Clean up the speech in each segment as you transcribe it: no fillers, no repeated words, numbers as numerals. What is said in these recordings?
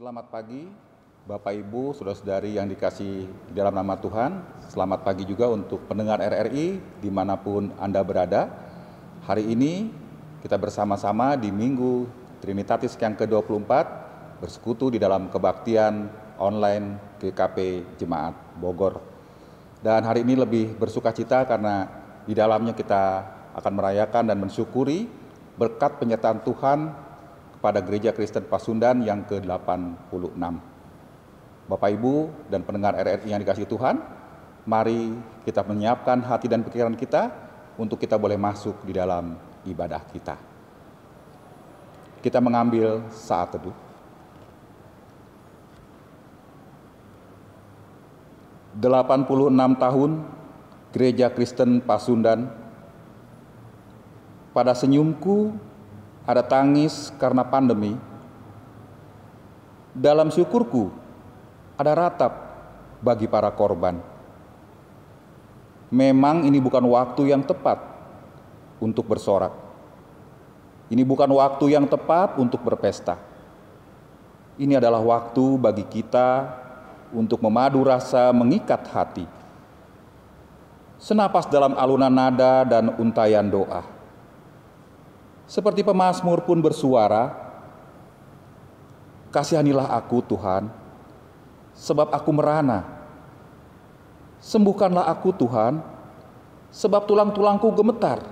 Selamat pagi, Bapak Ibu, Saudara-saudari yang dikasihi di dalam nama Tuhan. Selamat pagi juga untuk pendengar RRI dimanapun Anda berada. Hari ini kita bersama-sama di Minggu Trinitatis yang ke-24 bersekutu di dalam kebaktian online GKP Jemaat Bogor. Dan hari ini lebih bersukacita karena di dalamnya kita akan merayakan dan mensyukuri berkat penyertaan Tuhan pada Gereja Kristen Pasundan yang ke-86. Bapak Ibu dan pendengar RRI yang dikasihi Tuhan, mari kita menyiapkan hati dan pikiran kita untuk kita boleh masuk di dalam ibadah kita. Kita mengambil saat teduh. "86 tahun Gereja Kristen Pasundan, pada senyumku ada tangis karena pandemi, dalam syukurku ada ratap bagi para korban. Memang ini bukan waktu yang tepat untuk bersorak. Ini bukan waktu yang tepat untuk berpesta. Ini adalah waktu bagi kita untuk memadu rasa mengikat hati. Senapas dalam alunan nada dan untayan doa. Seperti pemazmur pun bersuara, "Kasihanilah aku Tuhan, sebab aku merana. Sembuhkanlah aku Tuhan, sebab tulang-tulangku gemetar.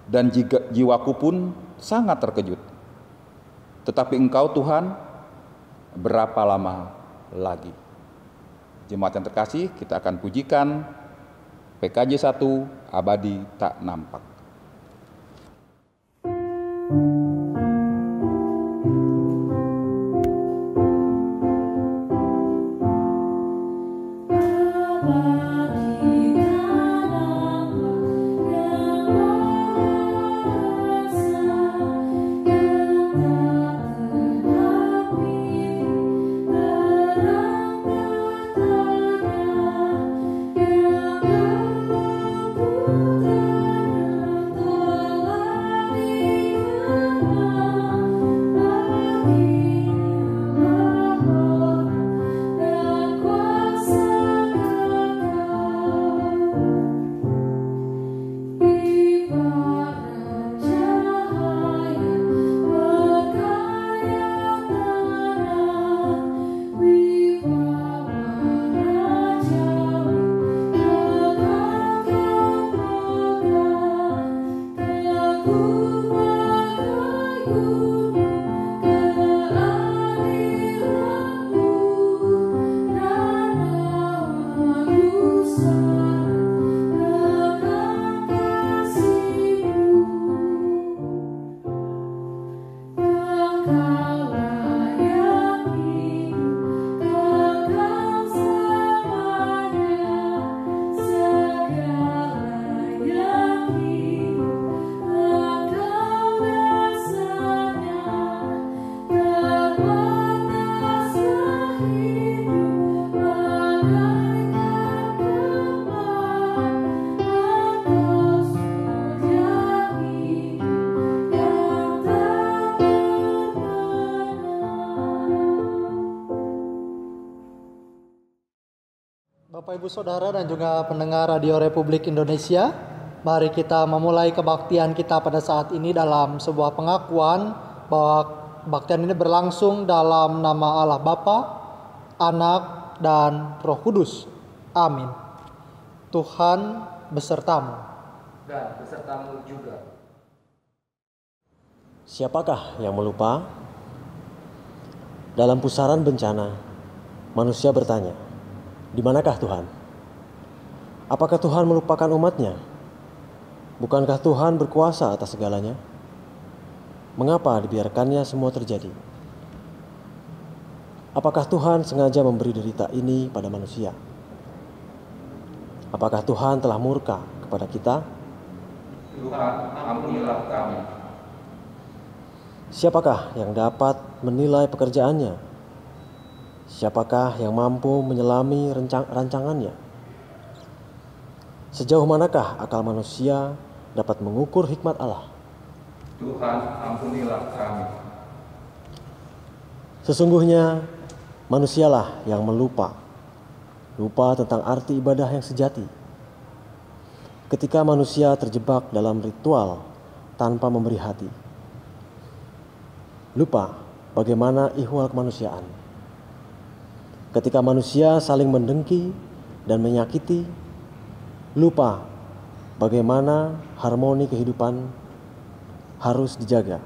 Dan jiwaku pun sangat terkejut. Tetapi Engkau Tuhan, berapa lama lagi?" Jemaat yang terkasih, kita akan pujikan PKJ 1 Abadi Tak Nampak. Bapak Ibu Saudara dan juga pendengar Radio Republik Indonesia, mari kita memulai kebaktian kita pada saat ini dalam sebuah pengakuan bahwa kebaktian ini berlangsung dalam nama Allah Bapa, Anak, dan Roh Kudus. Amin. Tuhan besertamu. Dan besertamu juga. Siapakah yang melupa? Dalam pusaran bencana, manusia bertanya, "Di manakah Tuhan? Apakah Tuhan melupakan umatnya? Bukankah Tuhan berkuasa atas segalanya? Mengapa dibiarkannya semua terjadi? Apakah Tuhan sengaja memberi derita ini pada manusia? Apakah Tuhan telah murka kepada kita? Tuhan, ampunilah kami." Siapakah yang dapat menilai pekerjaannya? Siapakah yang mampu menyelami rancangannya? Sejauh manakah akal manusia dapat mengukur hikmat Allah? Tuhan, ampunilah kami. Sesungguhnya manusialah yang lupa tentang arti ibadah yang sejati. Ketika manusia terjebak dalam ritual tanpa memberi hati, lupa bagaimana ihwal kemanusiaan. Ketika manusia saling mendengki dan menyakiti, lupa bagaimana harmoni kehidupan harus dijaga.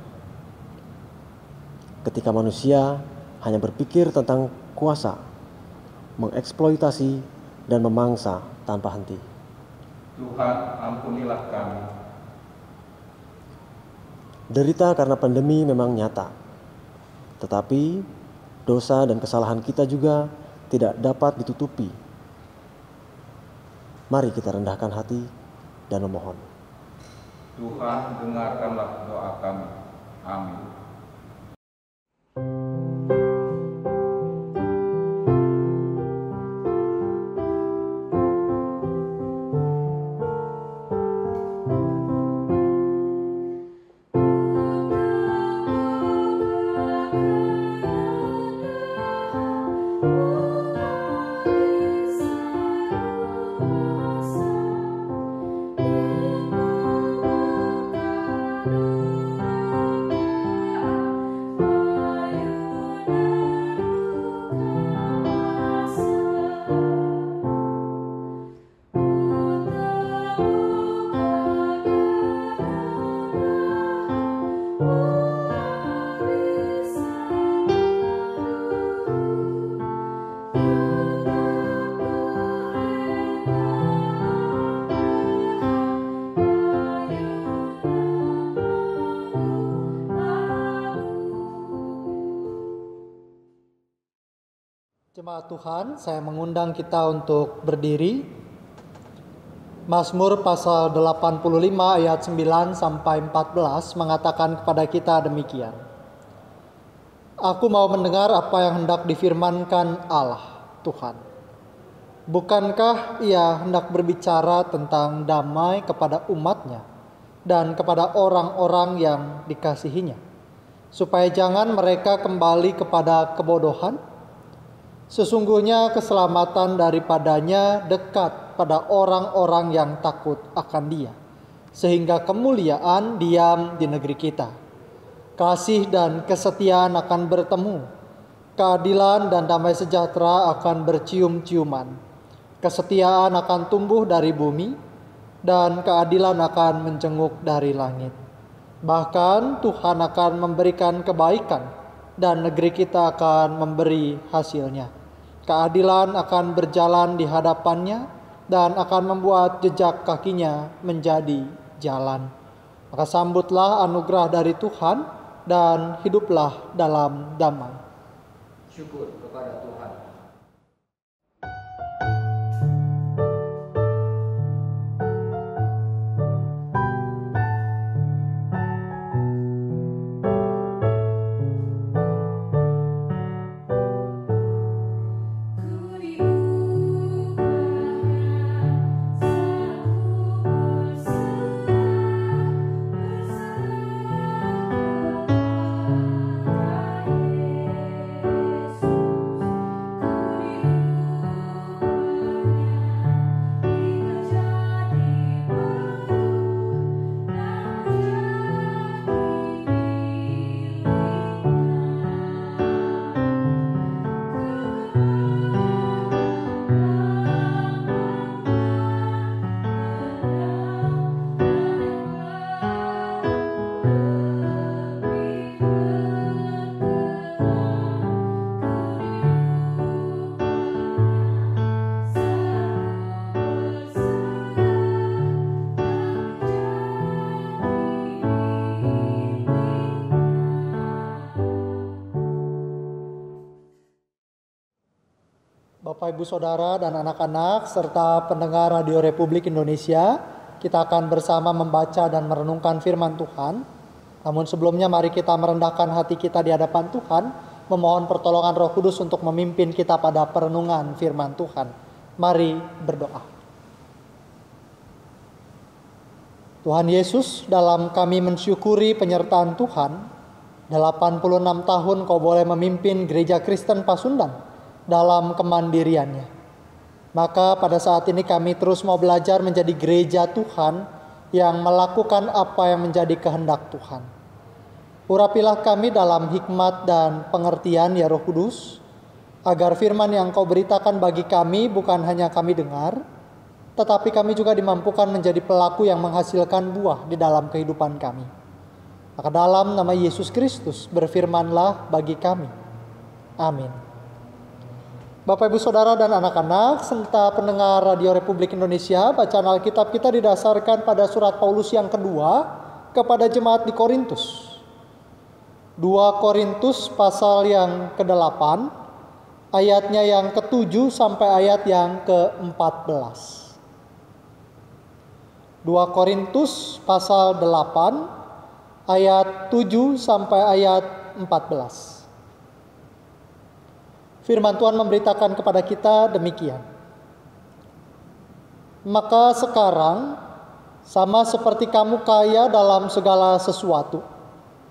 Ketika manusia hanya berpikir tentang kuasa, mengeksploitasi dan memangsa tanpa henti. Tuhan, ampunilah kami. Derita karena pandemi memang nyata, tetapi dosa dan kesalahan kita juga tidak dapat ditutupi. Mari kita rendahkan hati dan memohon. Tuhan, dengarkanlah doa kami. Amin. Jemaat Tuhan, saya mengundang kita untuk berdiri. Mazmur pasal 85 ayat 9 sampai 14 mengatakan kepada kita demikian. Aku mau mendengar apa yang hendak difirmankan Allah, Tuhan. Bukankah Ia hendak berbicara tentang damai kepada umat-Nya dan kepada orang-orang yang dikasihinya, supaya jangan mereka kembali kepada kebodohan? Sesungguhnya keselamatan daripadanya dekat pada orang-orang yang takut akan Dia, sehingga kemuliaan diam di negeri kita. Kasih dan kesetiaan akan bertemu, keadilan dan damai sejahtera akan bercium-ciuman. Kesetiaan akan tumbuh dari bumi, dan keadilan akan menjenguk dari langit. Bahkan Tuhan akan memberikan kebaikan, dan negeri kita akan memberi hasilnya. Keadilan akan berjalan di hadapannya dan akan membuat jejak kakinya menjadi jalan. Maka sambutlah anugerah dari Tuhan dan hiduplah dalam damai. Syukur kepada Tuhan. Bapak, Ibu, Saudara, dan anak-anak, serta pendengar Radio Republik Indonesia, kita akan bersama membaca dan merenungkan firman Tuhan. Namun sebelumnya mari kita merendahkan hati kita di hadapan Tuhan, memohon pertolongan Roh Kudus untuk memimpin kita pada perenungan firman Tuhan. Mari berdoa. Tuhan Yesus, dalam kami mensyukuri penyertaan Tuhan, 86 tahun kau boleh memimpin gereja Kristen Pasundan dalam kemandiriannya. Maka pada saat ini kami terus mau belajar menjadi gereja Tuhan yang melakukan apa yang menjadi kehendak Tuhan. Urapilah kami dalam hikmat dan pengertian ya Roh Kudus, agar firman yang kau beritakan bagi kami bukan hanya kami dengar, tetapi kami juga dimampukan menjadi pelaku yang menghasilkan buah di dalam kehidupan kami. Maka dalam nama Yesus Kristus berfirmanlah bagi kami. Amin. Bapak, Ibu, Saudara, dan anak-anak serta pendengar Radio Republik Indonesia, bacaan Alkitab kita didasarkan pada surat Paulus yang kedua kepada jemaat di Korintus. 2 Korintus pasal yang ke-8, ayatnya yang ke-7 sampai ayat yang ke-14. 2 Korintus pasal 8, ayat 7 sampai ayat 14. Firman Tuhan memberitakan kepada kita demikian. Maka sekarang sama seperti kamu kaya dalam segala sesuatu,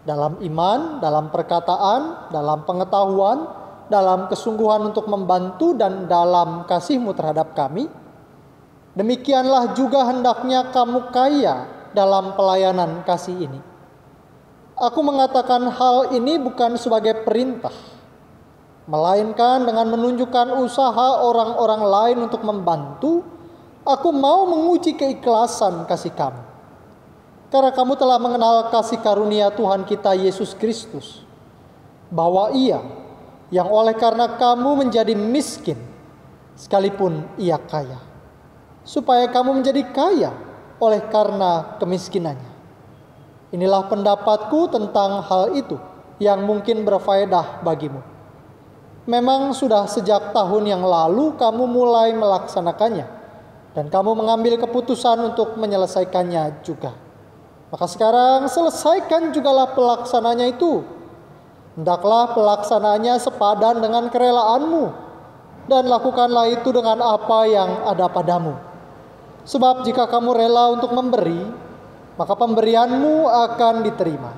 dalam iman, dalam perkataan, dalam pengetahuan, dalam kesungguhan untuk membantu dan dalam kasihmu terhadap kami, demikianlah juga hendaknya kamu kaya dalam pelayanan kasih ini. Aku mengatakan hal ini bukan sebagai perintah, melainkan dengan menunjukkan usaha orang-orang lain untuk membantu, aku mau menguji keikhlasan kasih kamu. Karena kamu telah mengenal kasih karunia Tuhan kita Yesus Kristus, bahwa Ia yang oleh karena kamu menjadi miskin, sekalipun Ia kaya, supaya kamu menjadi kaya oleh karena kemiskinannya. Inilah pendapatku tentang hal itu yang mungkin berfaedah bagimu. Memang sudah sejak tahun yang lalu kamu mulai melaksanakannya, dan kamu mengambil keputusan untuk menyelesaikannya juga. Maka sekarang selesaikan jugalah pelaksananya itu. Hendaklah pelaksanaannya sepadan dengan kerelaanmu, dan lakukanlah itu dengan apa yang ada padamu. Sebab jika kamu rela untuk memberi, maka pemberianmu akan diterima.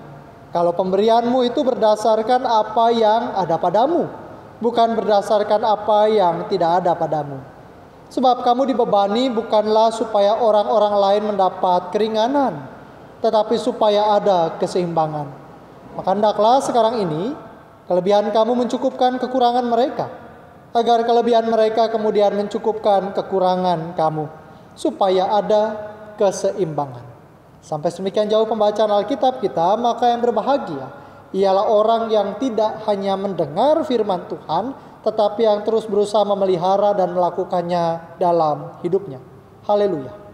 Kalau pemberianmu itu berdasarkan apa yang ada padamu, bukan berdasarkan apa yang tidak ada padamu. Sebab kamu dibebani bukanlah supaya orang-orang lain mendapat keringanan, tetapi supaya ada keseimbangan. Maka hendaklah sekarang ini kelebihan kamu mencukupkan kekurangan mereka, agar kelebihan mereka kemudian mencukupkan kekurangan kamu, supaya ada keseimbangan. Sampai semikian jauh pembacaan Alkitab kita, maka yang berbahagia ialah orang yang tidak hanya mendengar firman Tuhan, tetapi yang terus berusaha memelihara dan melakukannya dalam hidupnya. Haleluya.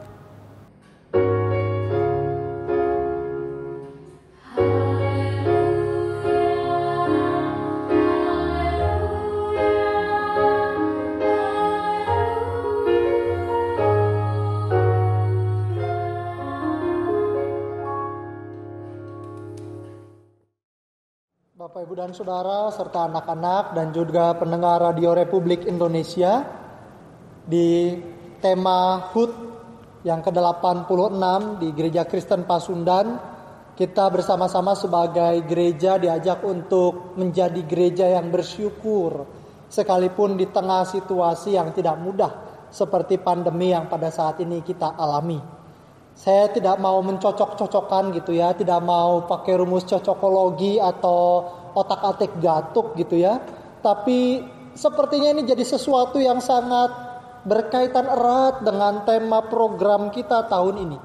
Bapak, Ibu, dan Saudara, serta anak-anak dan juga pendengar Radio Republik Indonesia, di tema HUT yang ke-86 di Gereja Kristen Pasundan, kita bersama-sama sebagai gereja diajak untuk menjadi gereja yang bersyukur, sekalipun di tengah situasi yang tidak mudah seperti pandemi yang pada saat ini kita alami. Saya tidak mau mencocok-cocokkan gitu ya, tidak mau pakai rumus cocokologi atau otak-atik gatuk gitu ya. Tapi sepertinya ini jadi sesuatu yang sangat berkaitan erat dengan tema program kita tahun ini.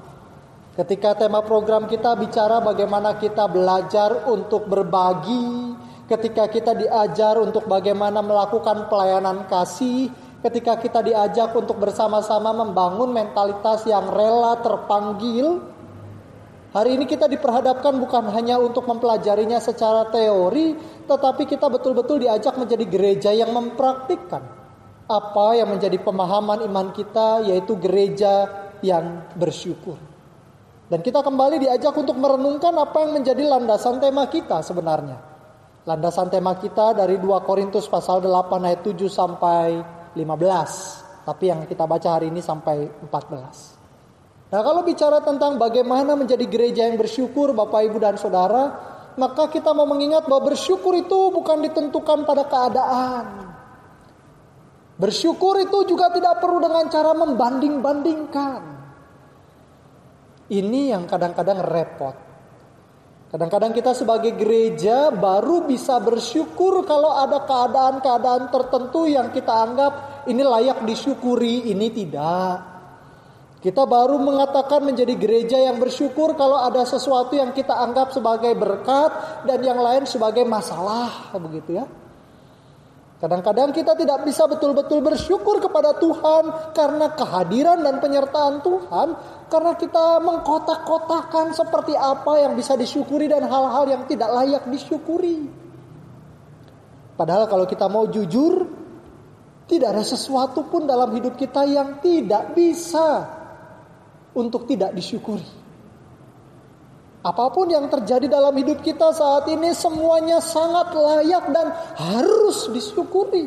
Ketika tema program kita bicara bagaimana kita belajar untuk berbagi, ketika kita diajar untuk bagaimana melakukan pelayanan kasih, ketika kita diajak untuk bersama-sama membangun mentalitas yang rela terpanggil, hari ini kita diperhadapkan bukan hanya untuk mempelajarinya secara teori, tetapi kita betul-betul diajak menjadi gereja yang mempraktikkan apa yang menjadi pemahaman iman kita, yaitu gereja yang bersyukur. Dan kita kembali diajak untuk merenungkan apa yang menjadi landasan tema kita sebenarnya. Landasan tema kita dari 2 Korintus pasal 8 ayat 7 sampai 15, tapi yang kita baca hari ini sampai 14. Nah, kalau bicara tentang bagaimana menjadi gereja yang bersyukur, Bapak, Ibu, dan Saudara, maka kita mau mengingat bahwa bersyukur itu bukan ditentukan pada keadaan. Bersyukur itu juga tidak perlu dengan cara membanding-bandingkan. Ini yang kadang-kadang repot. Kadang-kadang kita sebagai gereja baru bisa bersyukur kalau ada keadaan-keadaan tertentu yang kita anggap ini layak disyukuri, ini tidak. Kita baru mengatakan menjadi gereja yang bersyukur kalau ada sesuatu yang kita anggap sebagai berkat dan yang lain sebagai masalah, begitu ya. Kadang-kadang kita tidak bisa betul-betul bersyukur kepada Tuhan karena kehadiran dan penyertaan Tuhan, karena kita mengkotak-kotakan seperti apa yang bisa disyukuri dan hal-hal yang tidak layak disyukuri. Padahal kalau kita mau jujur, tidak ada sesuatu pun dalam hidup kita yang tidak bisa untuk tidak disyukuri. Apapun yang terjadi dalam hidup kita saat ini semuanya sangat layak dan harus disyukuri.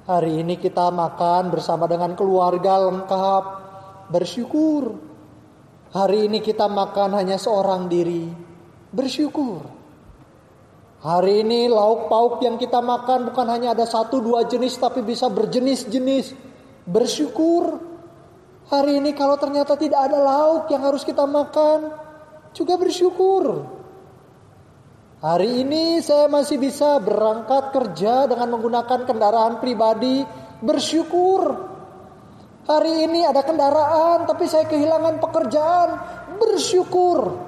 Hari ini kita makan bersama dengan keluarga lengkap, bersyukur. Hari ini kita makan hanya seorang diri, bersyukur. Hari ini lauk pauk yang kita makan bukan hanya ada 1-2 jenis tapi bisa berjenis-jenis, bersyukur. Hari ini kalau ternyata tidak ada lauk yang harus kita makan, juga bersyukur. Hari ini saya masih bisa berangkat kerja dengan menggunakan kendaraan pribadi, bersyukur. Hari ini ada kendaraan tapi saya kehilangan pekerjaan, bersyukur.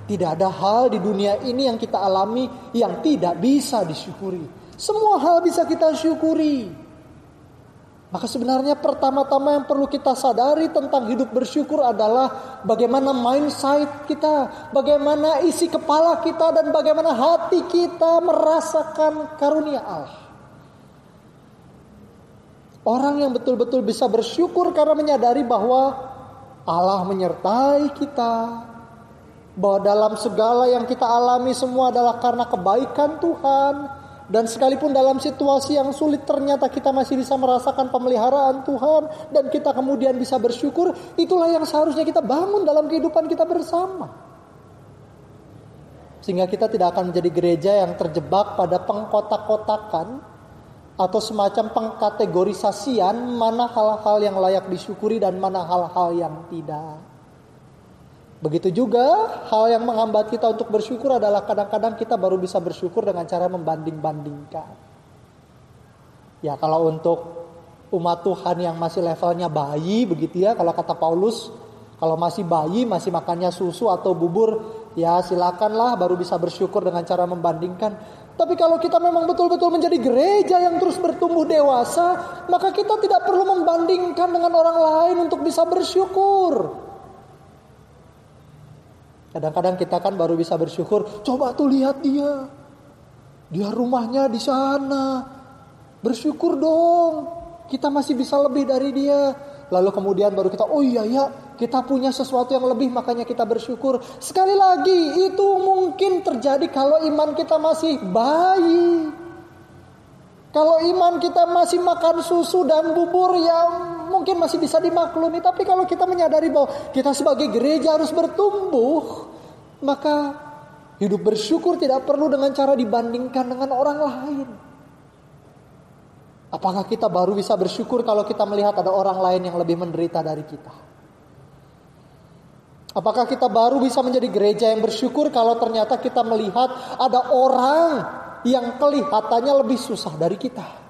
Tidak ada hal di dunia ini yang kita alami yang tidak bisa disyukuri. Semua hal bisa kita syukuri. Maka sebenarnya pertama-tama yang perlu kita sadari tentang hidup bersyukur adalah bagaimana mindset kita, bagaimana isi kepala kita, dan bagaimana hati kita merasakan karunia Allah. Orang yang betul-betul bisa bersyukur karena menyadari bahwa Allah menyertai kita, bahwa dalam segala yang kita alami semua adalah karena kebaikan Tuhan. Dan sekalipun dalam situasi yang sulit ternyata kita masih bisa merasakan pemeliharaan Tuhan dan kita kemudian bisa bersyukur, itulah yang seharusnya kita bangun dalam kehidupan kita bersama. Sehingga kita tidak akan menjadi gereja yang terjebak pada pengkotak-kotakan atau semacam pengkategorisasian mana hal-hal yang layak disyukuri dan mana hal-hal yang tidak. Begitu juga hal yang menghambat kita untuk bersyukur adalah kadang-kadang kita baru bisa bersyukur dengan cara membanding-bandingkan. Ya kalau untuk umat Tuhan yang masih levelnya bayi begitu ya, kalau kata Paulus, kalau masih bayi masih makannya susu atau bubur, ya silakanlah baru bisa bersyukur dengan cara membandingkan. Tapi kalau kita memang betul-betul menjadi gereja yang terus bertumbuh dewasa, maka kita tidak perlu membandingkan dengan orang lain untuk bisa bersyukur. Kadang-kadang kita kan baru bisa bersyukur, coba tuh lihat dia rumahnya di sana, bersyukur dong, kita masih bisa lebih dari dia. Lalu kemudian baru kita, oh iya ya, kita punya sesuatu yang lebih makanya kita bersyukur. Sekali lagi itu mungkin terjadi kalau iman kita masih bayi. Kalau iman kita masih makan susu dan bubur yang mungkin masih bisa dimaklumi. Tapi kalau kita menyadari bahwa kita sebagai gereja harus bertumbuh, maka hidup bersyukur tidak perlu dengan cara dibandingkan dengan orang lain. Apakah kita baru bisa bersyukur kalau kita melihat ada orang lain yang lebih menderita dari kita? Apakah kita baru bisa menjadi gereja yang bersyukur kalau ternyata kita melihat ada orang yang kelihatannya lebih susah dari kita?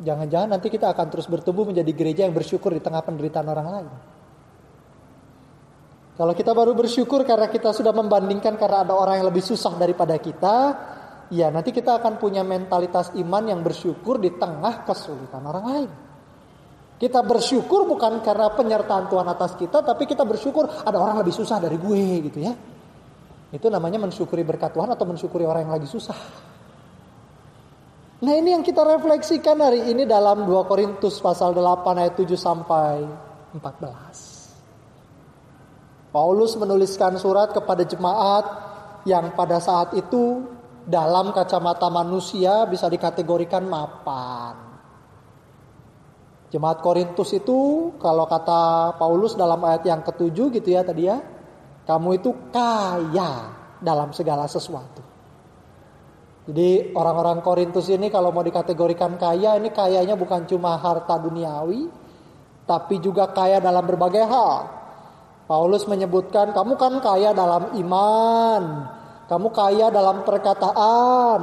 Jangan-jangan nanti kita akan terus bertumbuh menjadi gereja yang bersyukur di tengah penderitaan orang lain. Kalau kita baru bersyukur karena kita sudah membandingkan karena ada orang yang lebih susah daripada kita, ya nanti kita akan punya mentalitas iman yang bersyukur di tengah kesulitan orang lain. Kita bersyukur bukan karena penyertaan Tuhan atas kita, tapi kita bersyukur ada orang lebih susah dari gue gitu ya. Itu namanya mensyukuri berkat Tuhan atau mensyukuri orang yang lagi susah. Nah ini yang kita refleksikan hari ini dalam 2 Korintus pasal 8 ayat 7 sampai 14. Paulus menuliskan surat kepada jemaat yang pada saat itu dalam kacamata manusia bisa dikategorikan mapan. Jemaat Korintus itu kalau kata Paulus dalam ayat yang ke-7 gitu ya tadi ya, kamu itu kaya dalam segala sesuatu. Jadi orang-orang Korintus ini kalau mau dikategorikan kaya, ini kayanya bukan cuma harta duniawi, tapi juga kaya dalam berbagai hal. Paulus menyebutkan kamu kan kaya dalam iman, kamu kaya dalam perkataan,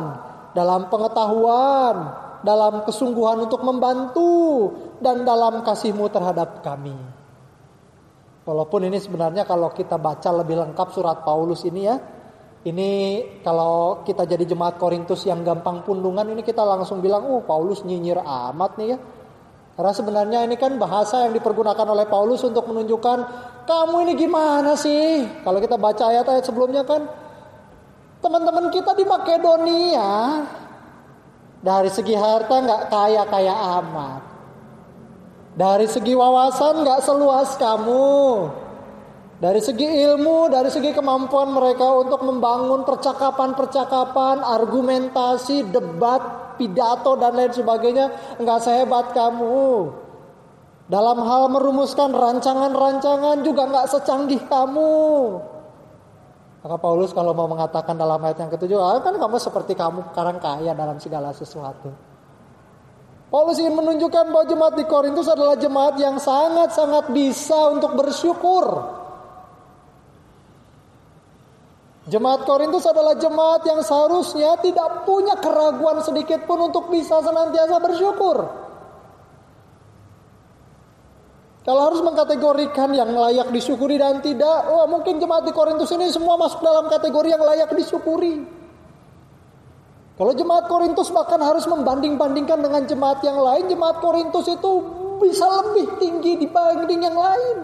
dalam pengetahuan, dalam kesungguhan untuk membantu, dan dalam kasihmu terhadap kami. Walaupun ini sebenarnya kalau kita baca lebih lengkap surat Paulus ini ya, ini kalau kita jadi jemaat Korintus yang gampang pundungan, ini kita langsung bilang, Paulus nyinyir amat nih ya. Karena sebenarnya ini kan bahasa yang dipergunakan oleh Paulus untuk menunjukkan, kamu ini gimana sih? Kalau kita baca ayat-ayat sebelumnya kan, teman-teman kita di Makedonia, dari segi harta gak kaya-kaya amat. Dari segi wawasan gak seluas kamu. Dari segi ilmu, dari segi kemampuan mereka untuk membangun percakapan-percakapan, argumentasi, debat, pidato dan lain sebagainya, enggak sehebat kamu. Dalam hal merumuskan rancangan-rancangan juga enggak secanggih kamu. Maka Paulus kalau mau mengatakan dalam ayat yang ke-7, kan kamu seperti kamu sekarang kaya dalam segala sesuatu. Paulus ingin menunjukkan bahwa jemaat di Korintus adalah jemaat yang sangat-sangat bisa untuk bersyukur. Jemaat Korintus adalah jemaat yang seharusnya tidak punya keraguan sedikit pun untuk bisa senantiasa bersyukur. Kalau harus mengkategorikan yang layak disyukuri dan tidak, mungkin jemaat di Korintus ini semua masuk dalam kategori yang layak disyukuri. Kalau jemaat Korintus bahkan harus membanding-bandingkan dengan jemaat yang lain, jemaat Korintus itu bisa lebih tinggi dibanding yang lain.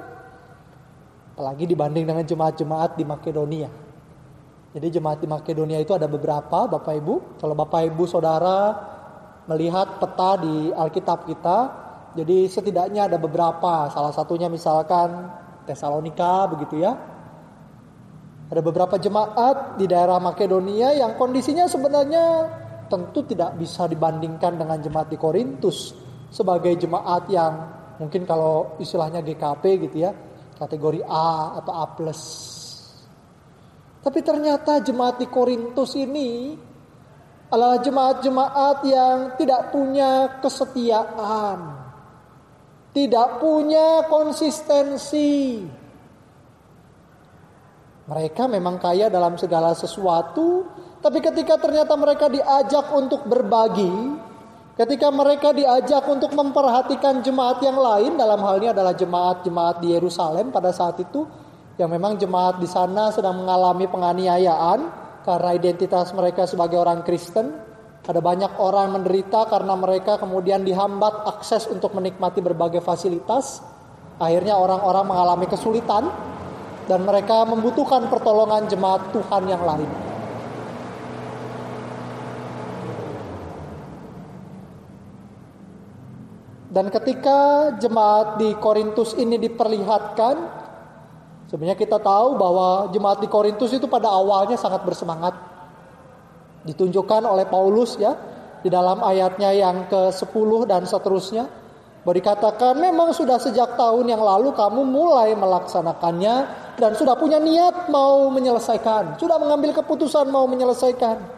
Apalagi dibanding dengan jemaat-jemaat di Makedonia. Jadi jemaat di Makedonia itu ada beberapa, Bapak Ibu. Kalau Bapak Ibu Saudara melihat peta di Alkitab kita, jadi setidaknya ada beberapa. Salah satunya misalkan Tesalonika begitu ya. Ada beberapa jemaat di daerah Makedonia yang kondisinya sebenarnya tentu tidak bisa dibandingkan dengan jemaat di Korintus. Sebagai jemaat yang mungkin kalau istilahnya GKP gitu ya, kategori A atau A+. Tapi ternyata jemaat di Korintus ini adalah jemaat-jemaat yang tidak punya kesetiaan, tidak punya konsistensi. Mereka memang kaya dalam segala sesuatu, tapi ketika ternyata mereka diajak untuk berbagi, ketika mereka diajak untuk memperhatikan jemaat yang lain, dalam hal ini adalah jemaat-jemaat di Yerusalem pada saat itu, yang memang jemaat di sana sedang mengalami penganiayaan karena identitas mereka sebagai orang Kristen. Ada banyak orang menderita karena mereka kemudian dihambat akses untuk menikmati berbagai fasilitas. Akhirnya orang-orang mengalami kesulitan dan mereka membutuhkan pertolongan jemaat Tuhan yang lain. Dan ketika jemaat di Korintus ini diperlihatkan, sebenarnya kita tahu bahwa jemaat di Korintus itu pada awalnya sangat bersemangat. Ditunjukkan oleh Paulus ya, di dalam ayatnya yang ke-10 dan seterusnya. Bahwa dikatakan memang sudah sejak tahun yang lalu kamu mulai melaksanakannya dan sudah punya niat mau menyelesaikan. Sudah mengambil keputusan mau menyelesaikan.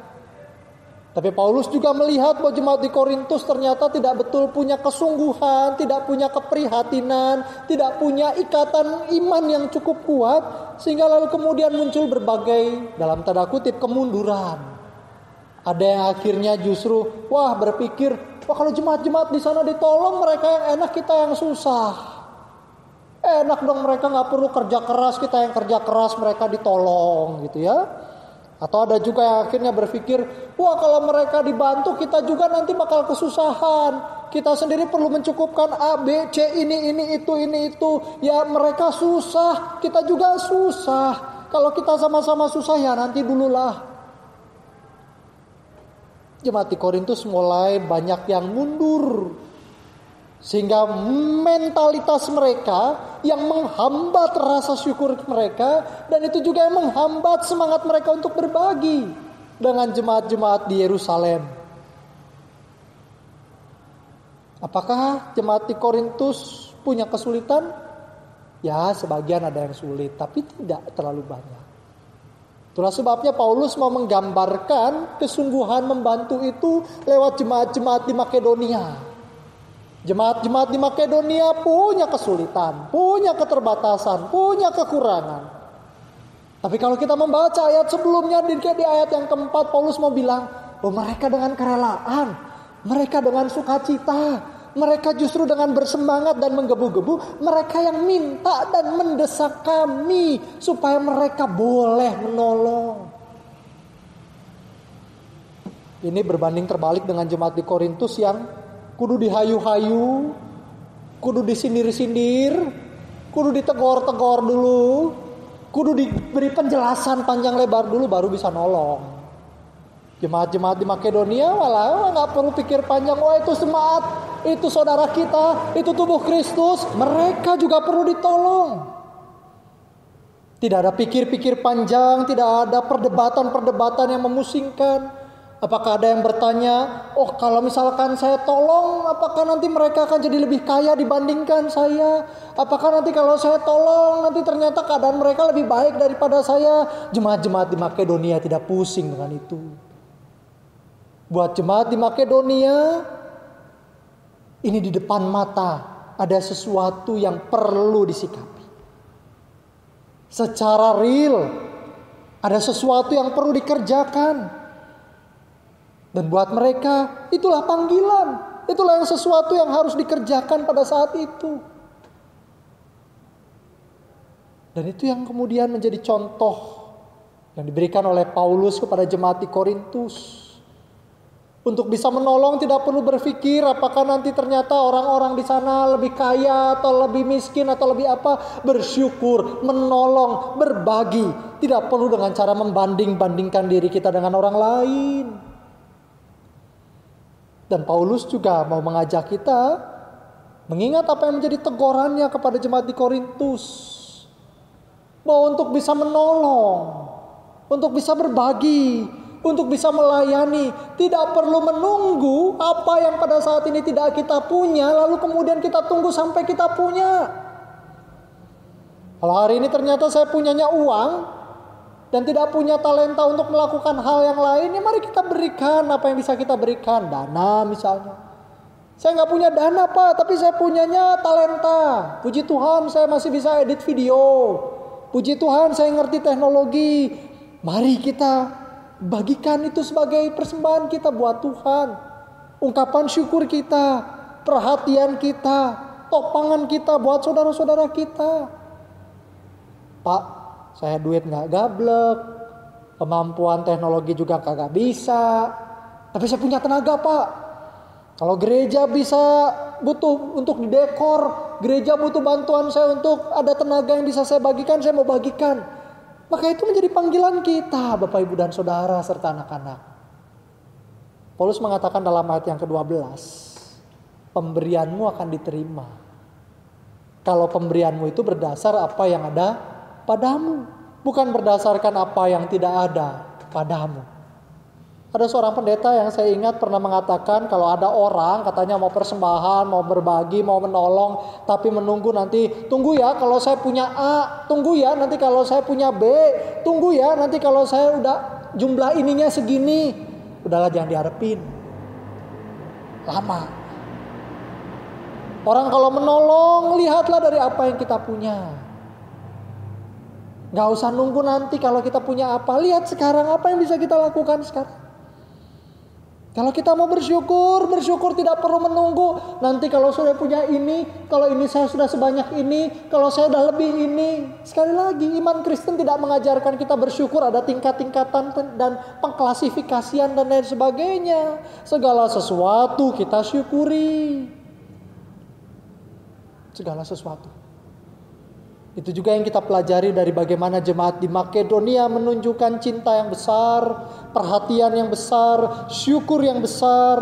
Tapi Paulus juga melihat bahwa jemaat di Korintus ternyata tidak betul punya kesungguhan, tidak punya keprihatinan, tidak punya ikatan iman yang cukup kuat, sehingga lalu kemudian muncul berbagai dalam tanda kutip kemunduran. Ada yang akhirnya justru berpikir, kalau jemaat-jemaat di sana ditolong, mereka yang enak, kita yang susah. Enak dong, mereka nggak perlu kerja keras, kita yang kerja keras, mereka ditolong gitu ya. Atau ada juga yang akhirnya berpikir, kalau mereka dibantu kita juga nanti bakal kesusahan. Kita sendiri perlu mencukupkan A, B, C, ini, itu. Ya mereka susah, kita juga susah. Kalau kita sama-sama susah ya nanti dululah. Jemaat di Korintus mulai banyak yang mundur. Sehingga mentalitas mereka yang menghambat rasa syukur mereka, dan itu juga yang menghambat semangat mereka untuk berbagi dengan jemaat-jemaat di Yerusalem. Apakah jemaat di Korintus punya kesulitan? Ya, sebagian ada yang sulit, tapi tidak terlalu banyak. Itulah sebabnya Paulus mau menggambarkan kesungguhan membantu itu lewat jemaat-jemaat di Makedonia. Jemaat-jemaat di Makedonia punya kesulitan, punya keterbatasan, punya kekurangan. Tapi kalau kita membaca ayat sebelumnya di ayat yang keempat, Paulus mau bilang, mereka dengan kerelaan, mereka dengan sukacita, mereka justru dengan bersemangat dan menggebu-gebu, mereka yang minta dan mendesak kami supaya mereka boleh menolong. Ini berbanding terbalik dengan jemaat di Korintus yang kudu dihayu-hayu, kudu disindir-sindir, kudu ditegor-tegor dulu, kudu diberi penjelasan panjang lebar dulu baru bisa nolong. Jemaat-jemaat di Makedonia malah nggak perlu pikir panjang. Wah, itu jemaat, itu saudara kita, itu tubuh Kristus. Mereka juga perlu ditolong. Tidak ada pikir-pikir panjang, tidak ada perdebatan-perdebatan yang memusingkan. Apakah ada yang bertanya, kalau misalkan saya tolong, apakah nanti mereka akan jadi lebih kaya dibandingkan saya? Apakah nanti kalau saya tolong, nanti ternyata keadaan mereka lebih baik daripada saya? Jemaat-jemaat di Makedonia tidak pusing dengan itu. Buat jemaat di Makedonia, ini di depan mata ada sesuatu yang perlu disikapi. Secara real, ada sesuatu yang perlu dikerjakan. Dan buat mereka, itulah panggilan. Itulah yang sesuatu yang harus dikerjakan pada saat itu. Dan itu yang kemudian menjadi contoh yang diberikan oleh Paulus kepada jemaat di Korintus. Untuk bisa menolong tidak perlu berpikir apakah nanti ternyata orang-orang di sana lebih kaya atau lebih miskin atau lebih apa. Bersyukur, menolong, berbagi. Tidak perlu dengan cara membanding-bandingkan diri kita dengan orang lain. Dan Paulus juga mau mengajak kita mengingat apa yang menjadi tegurannya kepada jemaat di Korintus. Bahwa untuk bisa menolong, untuk bisa berbagi, untuk bisa melayani, tidak perlu menunggu apa yang pada saat ini tidak kita punya, lalu kemudian kita tunggu sampai kita punya. Kalau hari ini ternyata saya punyanya uang dan tidak punya talenta untuk melakukan hal yang lain, ya mari kita berikan apa yang bisa kita berikan. Dana misalnya. Saya nggak punya dana Pak, tapi saya punyanya talenta. Puji Tuhan saya masih bisa edit video. Puji Tuhan saya ngerti teknologi. Mari kita bagikan itu sebagai persembahan kita buat Tuhan. Ungkapan syukur kita, perhatian kita, topangan kita buat saudara-saudara kita. Pak, saya duit gak gablek, kemampuan teknologi juga kagak bisa, tapi saya punya tenaga Pak. Kalau gereja bisa butuh untuk didekor, gereja butuh bantuan saya untuk ada tenaga yang bisa saya bagikan, saya mau bagikan. Maka itu menjadi panggilan kita Bapak Ibu dan Saudara serta anak-anak. Paulus mengatakan dalam ayat yang ke-12, pemberianmu akan diterima. Kalau pemberianmu itu berdasar apa yang ada padamu, bukan berdasarkan apa yang tidak ada padamu. Ada seorang pendeta yang saya ingat pernah mengatakan kalau ada orang katanya mau persembahan, mau berbagi, mau menolong, tapi menunggu nanti, tunggu ya kalau saya punya A, tunggu ya nanti kalau saya punya B, tunggu ya nanti kalau saya udah jumlah ininya segini. Udahlah jangan diharapin. Lama. Orang kalau menolong, lihatlah dari apa yang kita punya. Gak usah nunggu nanti kalau kita punya apa. Lihat sekarang apa yang bisa kita lakukan sekarang. Kalau kita mau bersyukur tidak perlu menunggu. Nanti kalau sudah punya ini, kalau ini saya sudah sebanyak ini, kalau saya sudah lebih ini. Sekali lagi, iman Kristen tidak mengajarkan kita bersyukur ada tingkat-tingkatan dan pengklasifikasian dan lain sebagainya. Segala sesuatu kita syukuri. Segala sesuatu. Itu juga yang kita pelajari dari bagaimana jemaat di Makedonia menunjukkan cinta yang besar, perhatian yang besar, syukur yang besar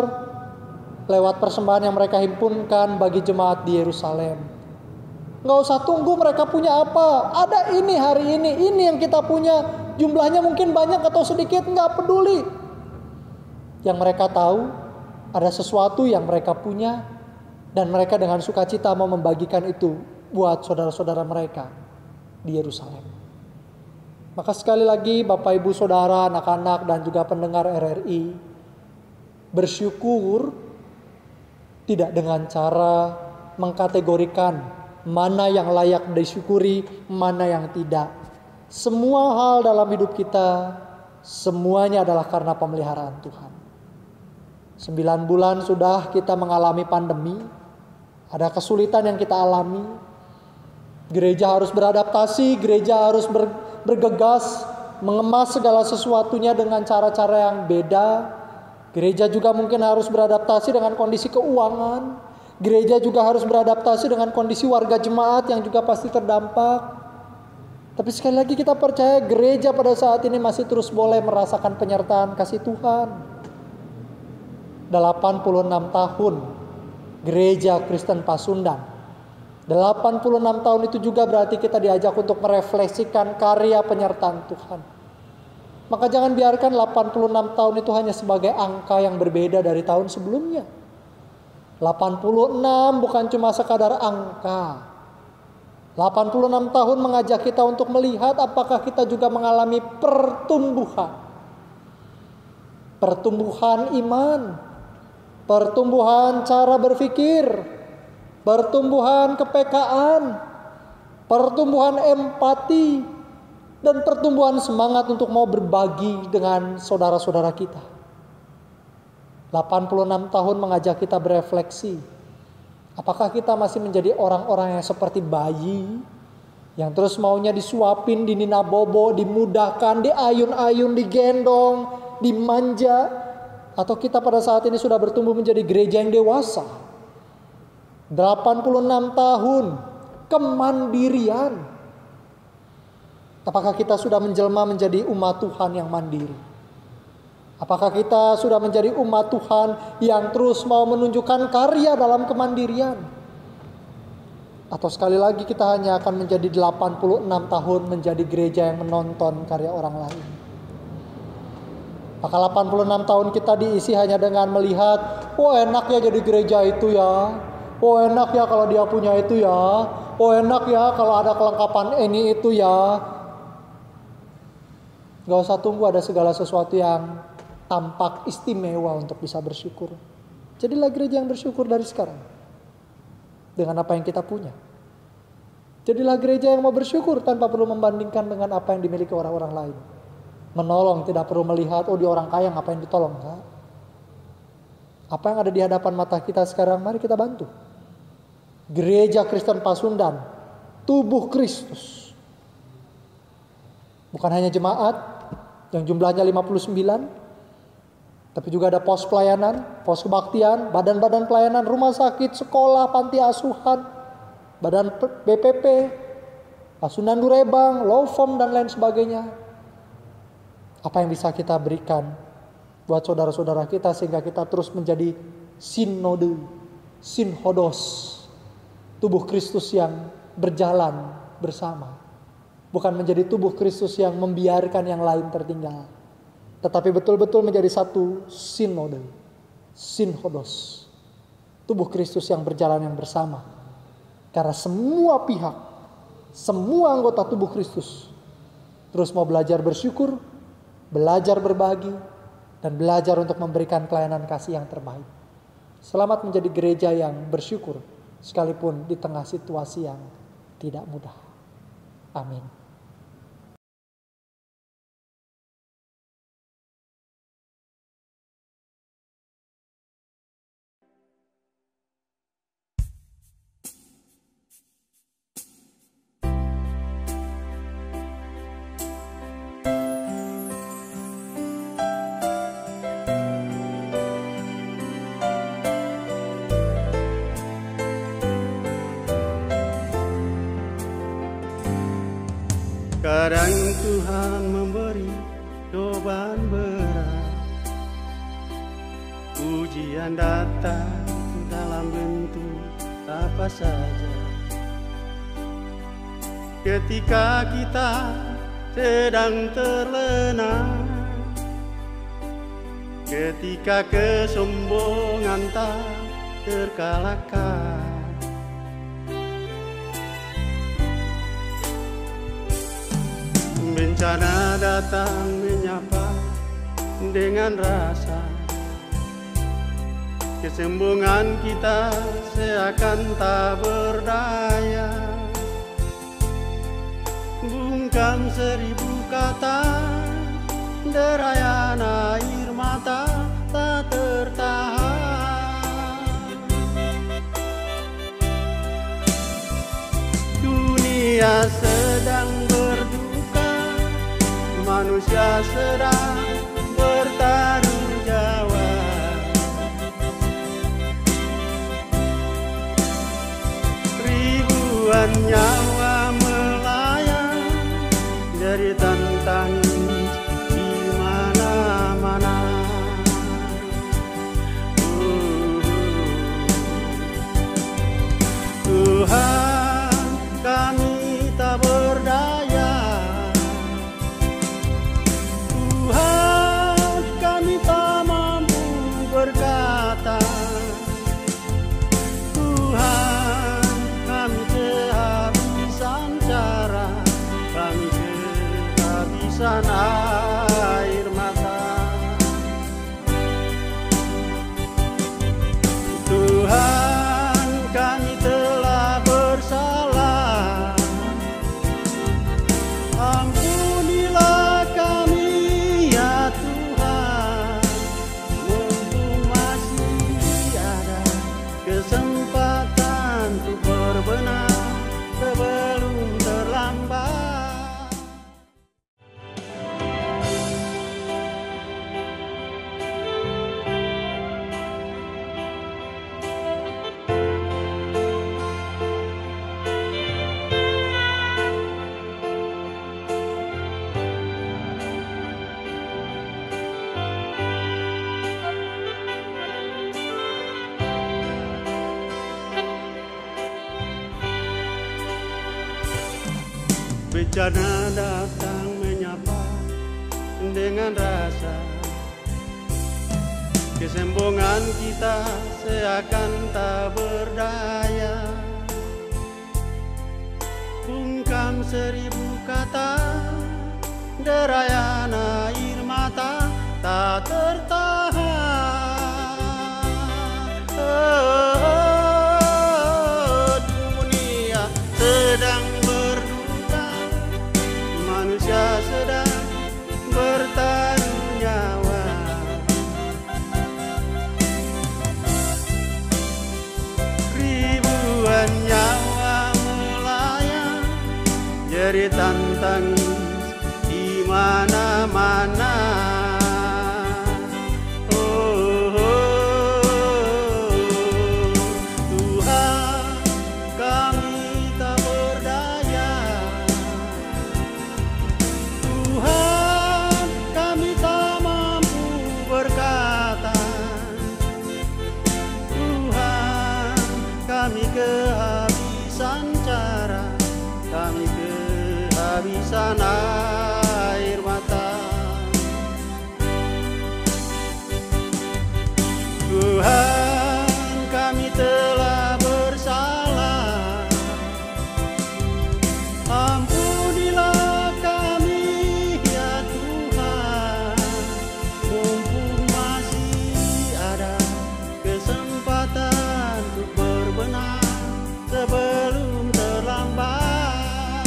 lewat persembahan yang mereka himpunkan bagi jemaat di Yerusalem. Nggak usah tunggu mereka punya apa. Ada ini hari ini yang kita punya. Jumlahnya mungkin banyak atau sedikit, nggak peduli. Yang mereka tahu ada sesuatu yang mereka punya Dan mereka dengan sukacita mau membagikan itu buat saudara-saudara mereka di Yerusalem. Maka sekali lagi Bapak Ibu Saudara, anak-anak dan juga pendengar RRI, bersyukur tidak dengan cara mengkategorikan mana yang layak disyukuri, mana yang tidak. Semua hal dalam hidup kita, semuanya adalah karena pemeliharaan Tuhan. 9 bulan sudah kita mengalami pandemi, ada kesulitan yang kita alami. Gereja harus beradaptasi, gereja harus bergegas, mengemas segala sesuatunya dengan cara-cara yang beda. Gereja juga mungkin harus beradaptasi dengan kondisi keuangan. Gereja juga harus beradaptasi dengan kondisi warga jemaat yang juga pasti terdampak. Tapi sekali lagi kita percaya gereja pada saat ini masih terus boleh merasakan penyertaan kasih Tuhan. 86 tahun Gereja Kristen Pasundan. 86 tahun itu juga berarti kita diajak untuk merefleksikan karya penyertaan Tuhan. Maka jangan biarkan 86 tahun itu hanya sebagai angka yang berbeda dari tahun sebelumnya. 86 bukan cuma sekadar angka. 86 tahun mengajak kita untuk melihat apakah kita juga mengalami pertumbuhan. Pertumbuhan iman. Pertumbuhan cara berpikir, pertumbuhan kepekaan, pertumbuhan empati, dan pertumbuhan semangat untuk mau berbagi dengan saudara-saudara kita. 86 tahun mengajak kita berefleksi. Apakah kita masih menjadi orang-orang yang seperti bayi, yang terus maunya disuapin, dininabobo, dimudahkan, diayun-ayun, digendong, dimanja? Atau kita pada saat ini sudah bertumbuh menjadi gereja yang dewasa? 86 tahun kemandirian. Apakah kita sudah menjelma menjadi umat Tuhan yang mandiri? Apakah kita sudah menjadi umat Tuhan yang terus mau menunjukkan karya dalam kemandirian? Atau sekali lagi kita hanya akan menjadi 86 tahun menjadi gereja yang menonton karya orang lain? Maka 86 tahun kita diisi hanya dengan melihat, oh enak ya jadi gereja itu ya. Oh enak ya kalau dia punya itu ya. Oh enak ya kalau ada kelengkapan ini itu ya. Gak usah tunggu ada segala sesuatu yang tampak istimewa untuk bisa bersyukur. Jadilah gereja yang bersyukur dari sekarang. Dengan apa yang kita punya. Jadilah gereja yang mau bersyukur tanpa perlu membandingkan dengan apa yang dimiliki orang-orang lain. Menolong tidak perlu melihat, oh dia orang kaya ngapain ditolong. Enggak. Apa yang ada di hadapan mata kita sekarang, mari kita bantu. Gereja Kristen Pasundan, tubuh Kristus. Bukan hanya jemaat yang jumlahnya 59, tapi juga ada pos pelayanan, pos kebaktian, badan-badan pelayanan, rumah sakit, sekolah, panti asuhan, badan BPP, Pasundan Durebang, law firm dan lain sebagainya. Apa yang bisa kita berikan buat saudara-saudara kita sehingga kita terus menjadi sinode, sinhodos, tubuh Kristus yang berjalan bersama. Bukan menjadi tubuh Kristus yang membiarkan yang lain tertinggal. Tetapi betul-betul menjadi satu sinode, sinhodos, tubuh Kristus yang berjalan yang bersama. Karena semua pihak, semua anggota tubuh Kristus terus mau belajar bersyukur, belajar berbagi, dan belajar untuk memberikan pelayanan kasih yang terbaik. Selamat menjadi gereja yang bersyukur, sekalipun di tengah situasi yang tidak mudah. Amin. Kadang Tuhan memberi cobaan berat, ujian datang dalam bentuk apa saja. Ketika kita sedang terlena, ketika kesombongan tak terkalahkan. Bencana datang menyapa dengan rasa, kesombongan kita seakan tak berdaya. Bungkam 1000 kata, derayan air mata tak tertahan. Dunia sedang berduka, manusia sedang bertaruh nyawa. Ribuan nyawa melayang dari tantangan di mana-mana. Tuhan, kami tak berdaya. Tuhan, kami tak mampu berkata. Tuhan, kami kehabisan cara, kami kehabisan air mata. Tuhan, kami telah bersalah. Ampunilah kami ya Tuhan, mumpung masih ada kesempatan untuk berbenah sebelum terlambat. Bencana datang menyapa dengan rasa, kesombongan kita seakan tak berdaya. Bungkam 1000 kata, derayan air mata tak tertahan. Dunia sedang berduka, manusia sedang bertaruh nyawa. Ribuan nyawa melayang jadi tantangis di mana-mana. Tuhan, kami tak berdaya. Tuhan, kami tak mampu berkata. Tuhan, kami kehabisan cara, kami kehabisan air mata. Tuhan, kami telah bersalah. Ampunilah kami ya Tuhan, mumpung masih ada kesempatan untuk berbenah sebelum terlambat.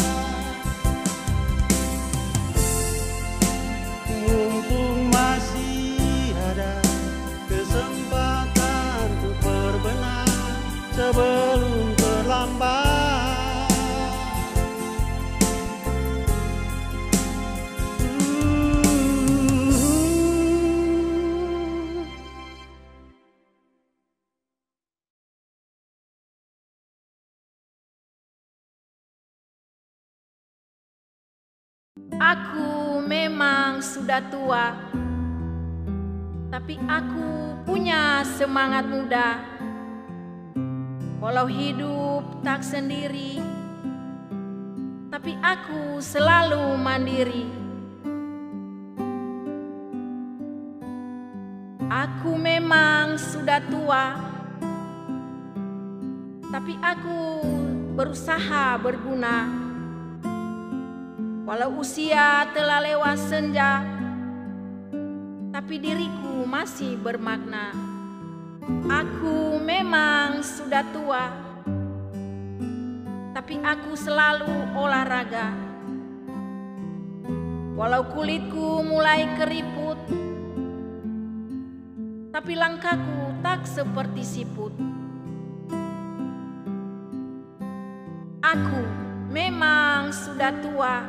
Mumpung masih ada kesempatan untuk berbenah sebelum terlambat. Aku memang sudah tua, tapi aku punya semangat muda. Walau hidup tak sendiri, tapi aku selalu mandiri. Aku memang sudah tua, tapi aku berusaha berguna. Walau usia telah lewat senja, tapi diriku masih bermakna. Aku memang sudah tua, tapi aku selalu olahraga. Walau kulitku mulai keriput, tapi langkahku tak seperti siput. Aku memang sudah tua,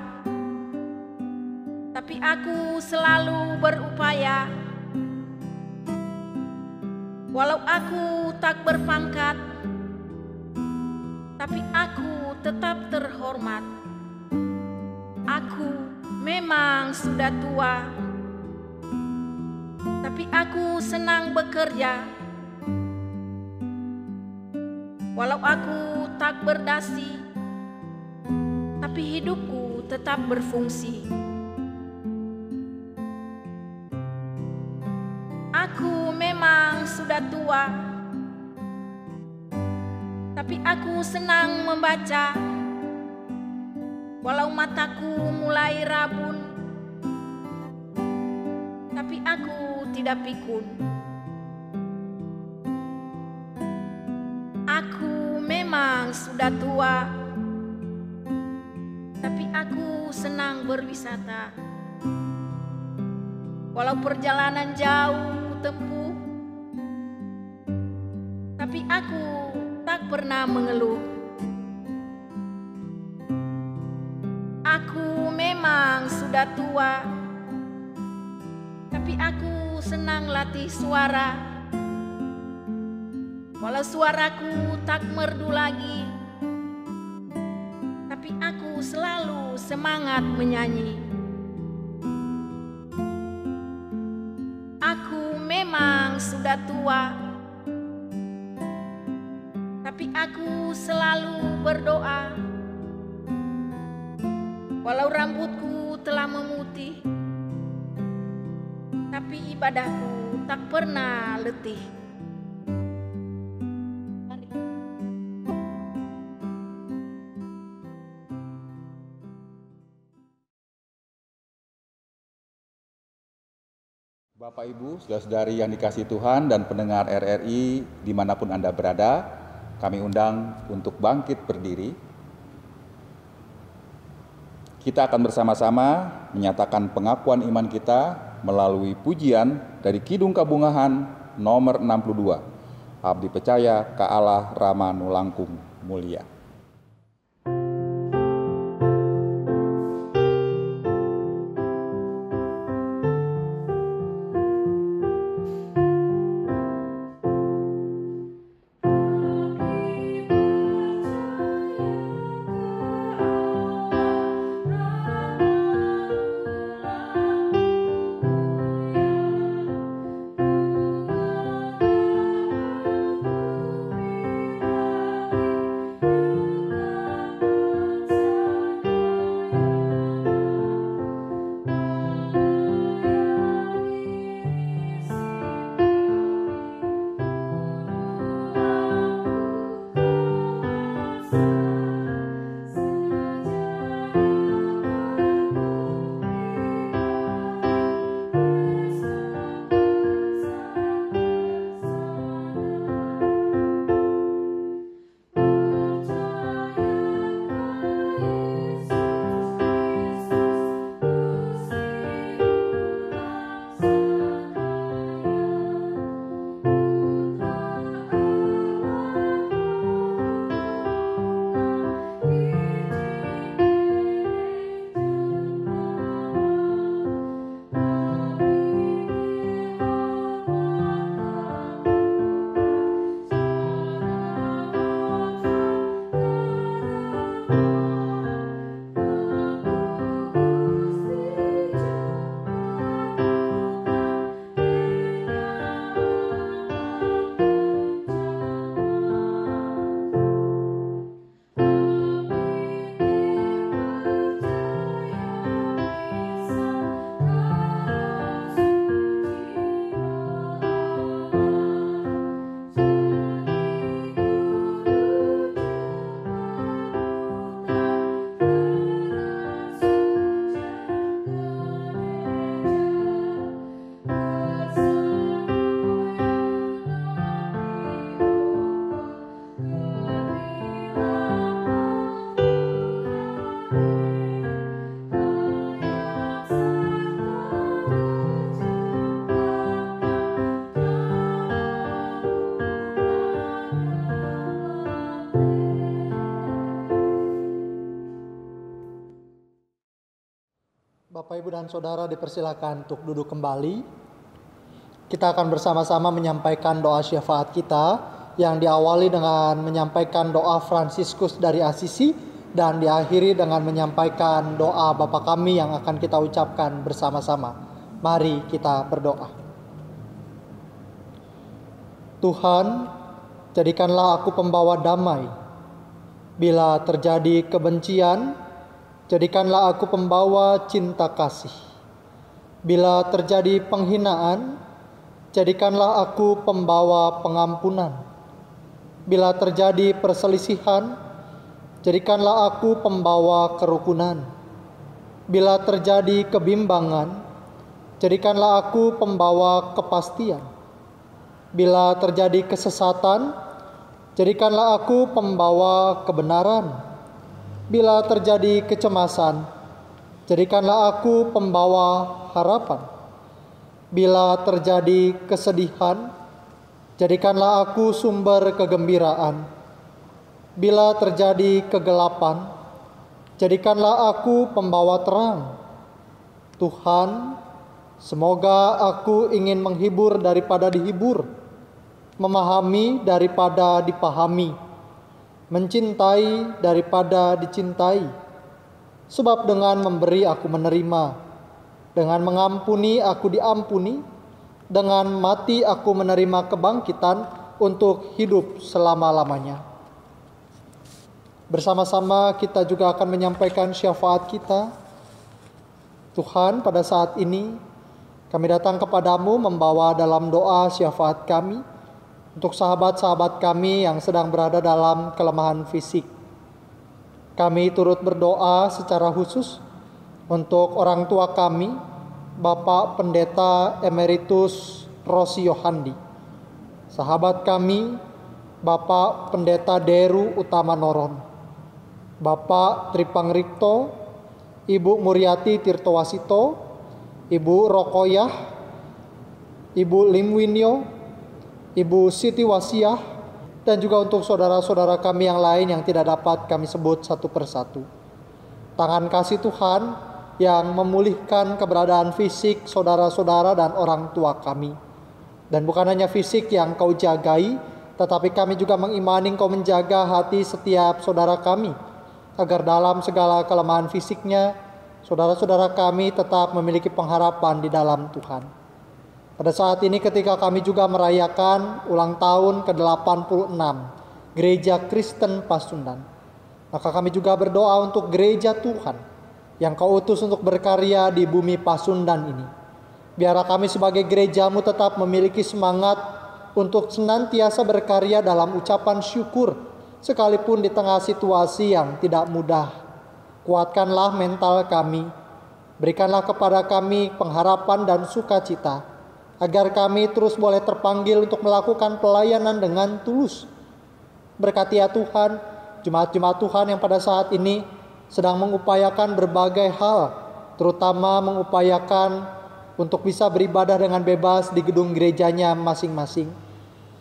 tapi aku selalu berupaya. Walau aku tak berpangkat, tapi aku tetap terhormat. Aku memang sudah tua, tapi aku senang bekerja. Walau aku tak berdasi, tapi hidupku tetap berfungsi. Aku memang sudah tua, tapi aku senang membaca. Walau mataku mulai rabun, tapi aku tidak pikun. Aku memang sudah tua, tapi aku senang berwisata. Walau perjalanan jauh kutempuh, tapi aku tak pernah mengeluh. Aku memang sudah tua, tapi aku senang latih suara. Walau suaraku tak merdu lagi, tapi aku selalu semangat menyanyi. Aku memang sudah tua, tapi aku selalu berdoa. Walau rambutku telah memutih, tapi ibadahku tak pernah letih. Bapak Ibu, saudara-saudari yang dikasihi Tuhan dan pendengar RRI dimanapun Anda berada, kami undang untuk bangkit berdiri. Kita akan bersama-sama menyatakan pengakuan iman kita melalui pujian dari Kidung Kabungahan nomor 62. Abdi percaya ka Allah Rama nu langkung mulia. Bapak, Ibu, dan Saudara dipersilakan untuk duduk kembali. Kita akan bersama-sama menyampaikan doa syafaat kita yang diawali dengan menyampaikan doa Fransiskus dari Asisi dan diakhiri dengan menyampaikan doa Bapa kami yang akan kita ucapkan bersama-sama. Mari kita berdoa. Tuhan, jadikanlah aku pembawa damai. Bila terjadi kebencian, jadikanlah aku pembawa cinta kasih. Bila terjadi penghinaan, jadikanlah aku pembawa pengampunan. Bila terjadi perselisihan, jadikanlah aku pembawa kerukunan. Bila terjadi kebimbangan, jadikanlah aku pembawa kepastian. Bila terjadi kesesatan, jadikanlah aku pembawa kebenaran. Bila terjadi kecemasan, jadikanlah aku pembawa harapan. Bila terjadi kesedihan, jadikanlah aku sumber kegembiraan. Bila terjadi kegelapan, jadikanlah aku pembawa terang. Tuhan, semoga aku ingin menghibur daripada dihibur, memahami daripada dipahami, mencintai daripada dicintai. Sebab dengan memberi aku menerima, dengan mengampuni aku diampuni, dengan mati aku menerima kebangkitan untuk hidup selama-lamanya. Bersama-sama kita juga akan menyampaikan syafaat kita. Tuhan, pada saat ini kami datang kepadamu membawa dalam doa syafaat kami untuk sahabat-sahabat kami yang sedang berada dalam kelemahan fisik. Kami turut berdoa secara khusus untuk orang tua kami, Bapak Pendeta Emeritus Rosi Yohandi. Sahabat kami, Bapak Pendeta Deru Utama Noron. Bapak Tripang Rikto, Ibu Muriati Tirtowasito, Ibu Rokoyah, Ibu Limwinyo, Ibu Siti Wasiah, dan juga untuk saudara-saudara kami yang lain yang tidak dapat kami sebut satu persatu. Tangan kasih Tuhan yang memulihkan keberadaan fisik saudara-saudara dan orang tua kami. Dan bukan hanya fisik yang Kau jagai, tetapi kami juga mengimani Kau menjaga hati setiap saudara kami, agar dalam segala kelemahan fisiknya, saudara-saudara kami tetap memiliki pengharapan di dalam Tuhan. Pada saat ini ketika kami juga merayakan ulang tahun ke-86 Gereja Kristen Pasundan, maka kami juga berdoa untuk gereja Tuhan yang Kau utus untuk berkarya di bumi Pasundan ini. Biarlah kami sebagai gereja-Mu tetap memiliki semangat untuk senantiasa berkarya dalam ucapan syukur, sekalipun di tengah situasi yang tidak mudah. Kuatkanlah mental kami, berikanlah kepada kami pengharapan dan sukacita, agar kami terus boleh terpanggil untuk melakukan pelayanan dengan tulus. Berkati ya Tuhan, jemaat-jemaat Tuhan yang pada saat ini sedang mengupayakan berbagai hal, terutama mengupayakan untuk bisa beribadah dengan bebas di gedung gerejanya masing-masing.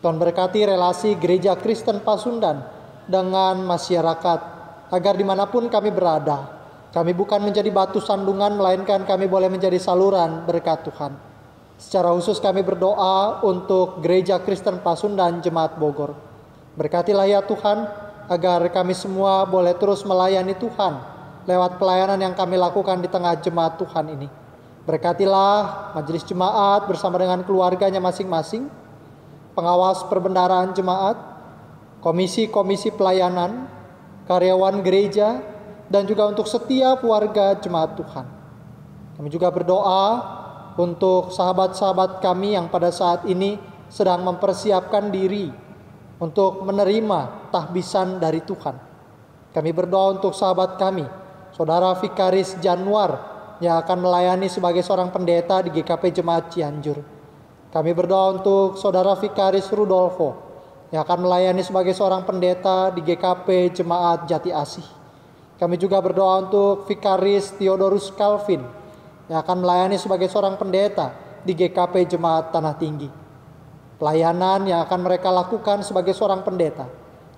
Tuhan berkati relasi Gereja Kristen Pasundan dengan masyarakat, agar dimanapun kami berada, kami bukan menjadi batu sandungan, melainkan kami boleh menjadi saluran berkat Tuhan. Secara khusus kami berdoa untuk Gereja Kristen Pasundan Jemaat Bogor. Berkatilah ya Tuhan, agar kami semua boleh terus melayani Tuhan lewat pelayanan yang kami lakukan di tengah jemaat Tuhan ini. Berkatilah majelis jemaat bersama dengan keluarganya masing-masing, pengawas perbendaharaan jemaat, komisi-komisi pelayanan, karyawan gereja, dan juga untuk setiap warga jemaat Tuhan. Kami juga berdoa untuk sahabat-sahabat kami yang pada saat ini sedang mempersiapkan diri untuk menerima tahbisan dari Tuhan. Kami berdoa untuk sahabat kami, Saudara Vikaris Januar, yang akan melayani sebagai seorang pendeta di GKP Jemaat Cianjur. Kami berdoa untuk Saudara Vikaris Rudolfo, yang akan melayani sebagai seorang pendeta di GKP Jemaat Jati Asih. Kami juga berdoa untuk Vikaris Theodorus Calvin, yang akan melayani sebagai seorang pendeta di GKP Jemaat Tanah Tinggi. Pelayanan yang akan mereka lakukan sebagai seorang pendeta,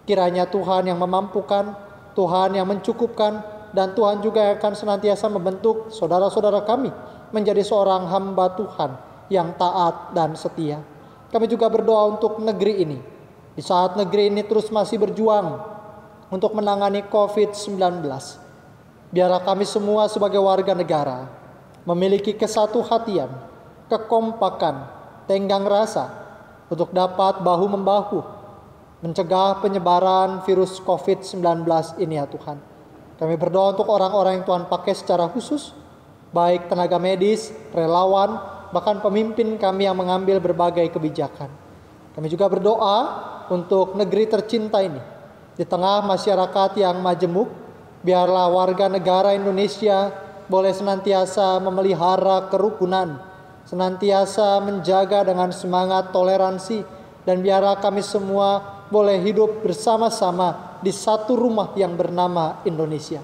kiranya Tuhan yang memampukan, Tuhan yang mencukupkan, dan Tuhan juga yang akan senantiasa membentuk saudara-saudara kami menjadi seorang hamba Tuhan yang taat dan setia. Kami juga berdoa untuk negeri ini. Di saat negeri ini terus masih berjuang untuk menangani COVID-19. Biarlah kami semua sebagai warga negara memiliki kesatu hatian, kekompakan, tenggang rasa untuk dapat bahu-membahu mencegah penyebaran virus COVID-19 ini ya Tuhan. Kami berdoa untuk orang-orang yang Tuhan pakai secara khusus, baik tenaga medis, relawan, bahkan pemimpin kami yang mengambil berbagai kebijakan. Kami juga berdoa untuk negeri tercinta ini. Di tengah masyarakat yang majemuk, biarlah warga negara Indonesia boleh senantiasa memelihara kerukunan, senantiasa menjaga dengan semangat toleransi, dan biarlah kami semua boleh hidup bersama-sama di satu rumah yang bernama Indonesia.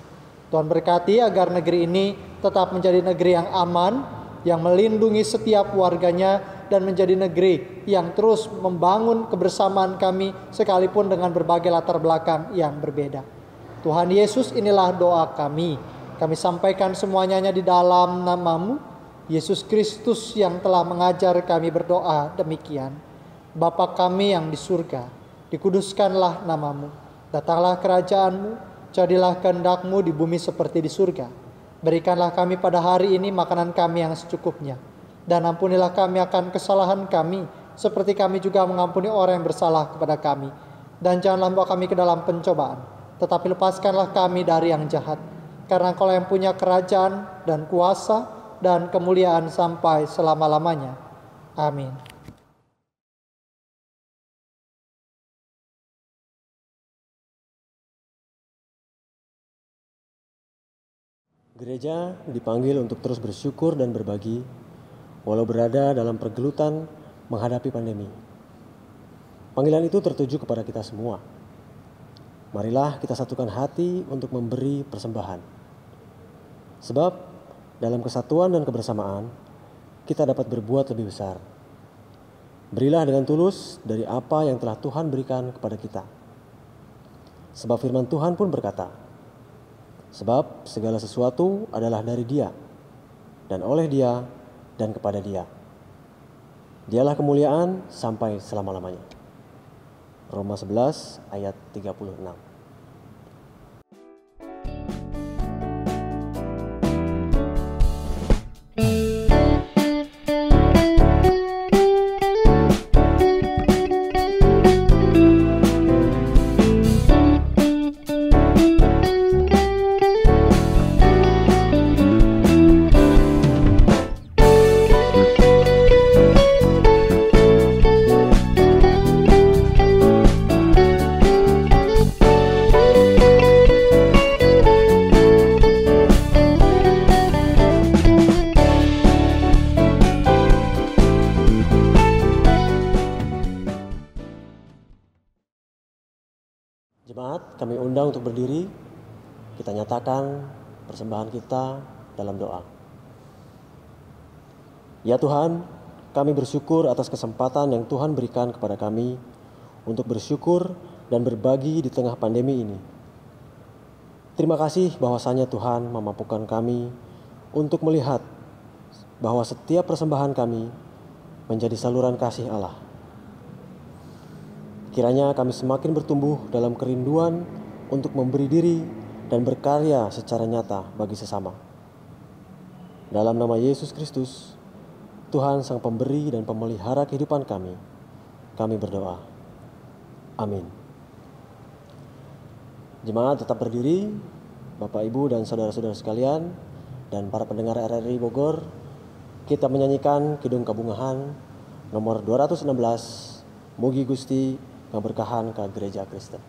Tuhan berkati agar negeri ini tetap menjadi negeri yang aman, yang melindungi setiap warganya, dan menjadi negeri yang terus membangun kebersamaan kami sekalipun dengan berbagai latar belakang yang berbeda. Tuhan Yesus, inilah doa kami. Kami sampaikan semuanya di dalam nama-Mu, Yesus Kristus yang telah mengajar kami berdoa demikian. Bapa kami yang di surga, dikuduskanlah nama-Mu, datanglah kerajaan-Mu, jadilah kehendak-Mu di bumi seperti di surga. Berikanlah kami pada hari ini makanan kami yang secukupnya, dan ampunilah kami akan kesalahan kami, seperti kami juga mengampuni orang yang bersalah kepada kami. Dan janganlah bawa kami ke dalam pencobaan, tetapi lepaskanlah kami dari yang jahat. Karena Engkau yang punya kerajaan dan kuasa dan kemuliaan sampai selama-lamanya. Amin. Gereja dipanggil untuk terus bersyukur dan berbagi, walau berada dalam pergelutan menghadapi pandemi. Panggilan itu tertuju kepada kita semua. Marilah kita satukan hati untuk memberi persembahan. Sebab dalam kesatuan dan kebersamaan, kita dapat berbuat lebih besar. Berilah dengan tulus dari apa yang telah Tuhan berikan kepada kita. Sebab firman Tuhan pun berkata, sebab segala sesuatu adalah dari Dia, dan oleh Dia, dan kepada Dia. Dialah kemuliaan sampai selama-lamanya. Roma 11 ayat 36. Jemaat, kami undang untuk berdiri. Kita nyatakan persembahan kita dalam doa. Ya Tuhan, kami bersyukur atas kesempatan yang Tuhan berikan kepada kami untuk bersyukur dan berbagi di tengah pandemi ini. Terima kasih bahwasanya Tuhan memampukan kami untuk melihat bahwa setiap persembahan kami menjadi saluran kasih Allah. Kiranya kami semakin bertumbuh dalam kerinduan untuk memberi diri dan berkarya secara nyata bagi sesama. Dalam nama Yesus Kristus, Tuhan Sang Pemberi dan Pemelihara kehidupan kami berdoa. Amin. Jemaat tetap berdiri, Bapak, Ibu, dan saudara-saudara sekalian, dan para pendengar RRI Bogor, kita menyanyikan Kidung Kabungahan nomor 216, Mugi Gusti Ngaberkahan ka Gereja Kristen.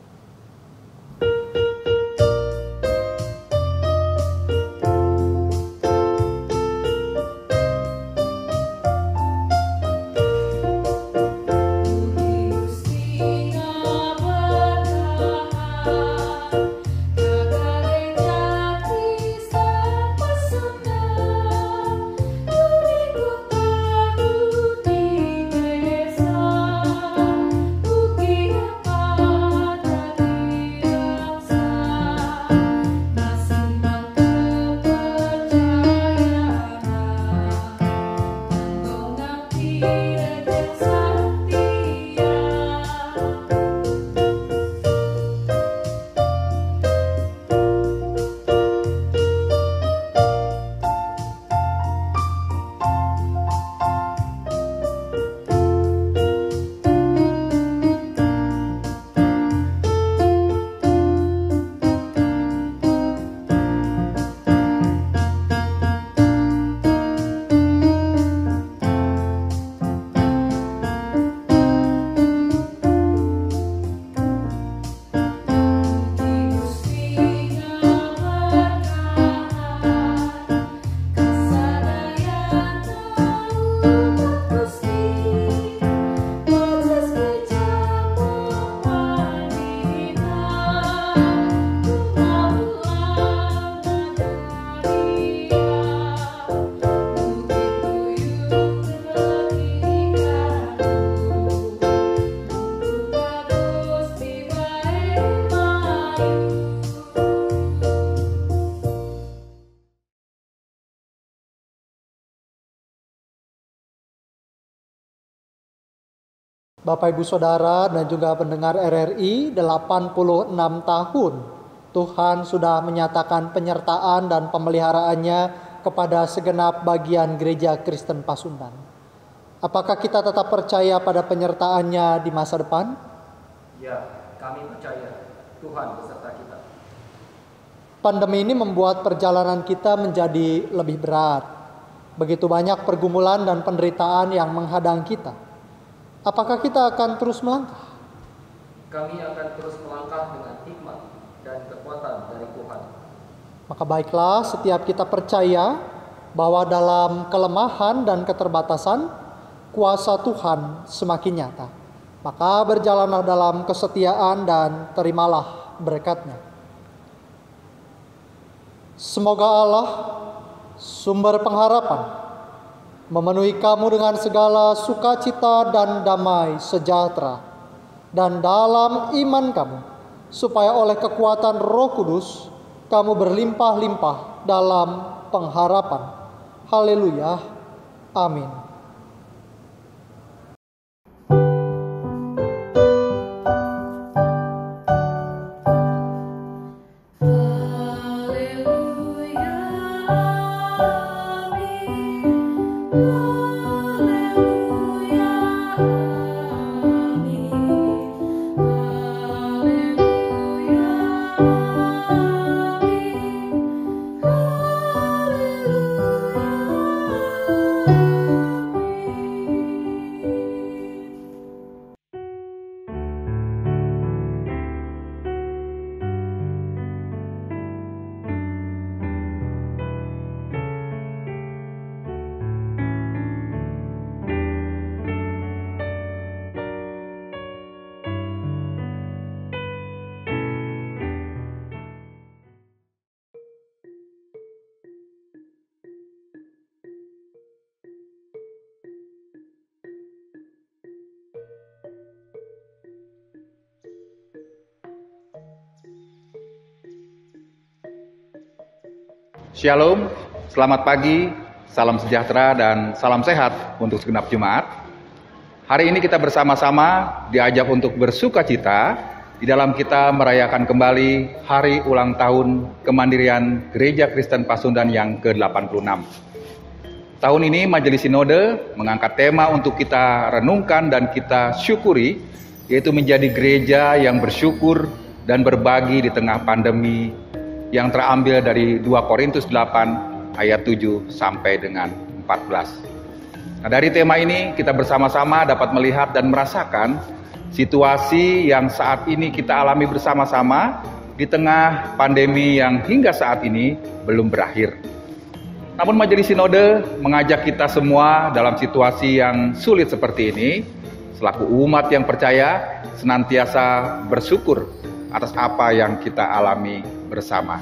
Di desa, Tuhan Bapak Ibu Saudara dan juga pendengar RRI, 86 tahun Tuhan sudah menyatakan penyertaan dan pemeliharaannya kepada segenap bagian Gereja Kristen Pasundan. Apakah kita tetap percaya pada penyertaannya di masa depan? Ya, kami percaya Tuhan beserta kita. Pandemi ini membuat perjalanan kita menjadi lebih berat. Begitu banyak pergumulan dan penderitaan yang menghadang kita. Apakah kita akan terus melangkah? Kami akan terus melangkah dengan hikmat dan kekuatan dari Tuhan. Maka baiklah, setiap kita percaya bahwa dalam kelemahan dan keterbatasan, kuasa Tuhan semakin nyata. Maka berjalanlah dalam kesetiaan dan terimalah berkat-Nya. Semoga Allah, sumber pengharapan, memenuhi kamu dengan segala sukacita dan damai sejahtera, dan dalam iman kamu, supaya oleh kekuatan Roh Kudus, kamu berlimpah-limpah dalam pengharapan. Haleluya. Amin. Shalom, selamat pagi, salam sejahtera dan salam sehat untuk segenap jemaat. Hari ini kita bersama-sama diajak untuk bersukacita di dalam kita merayakan kembali hari ulang tahun kemandirian Gereja Kristen Pasundan yang ke-86. Tahun ini Majelis Sinode mengangkat tema untuk kita renungkan dan kita syukuri, yaitu menjadi gereja yang bersyukur dan berbagi di tengah pandemi, yang terambil dari 2 Korintus 8 ayat 7 sampai dengan 14. Nah, dari tema ini kita bersama-sama dapat melihat dan merasakan situasi yang saat ini kita alami bersama-sama di tengah pandemi yang hingga saat ini belum berakhir. Namun Majelis Sinode mengajak kita semua dalam situasi yang sulit seperti ini, selaku umat yang percaya, senantiasa bersyukur atas apa yang kita alami bersama.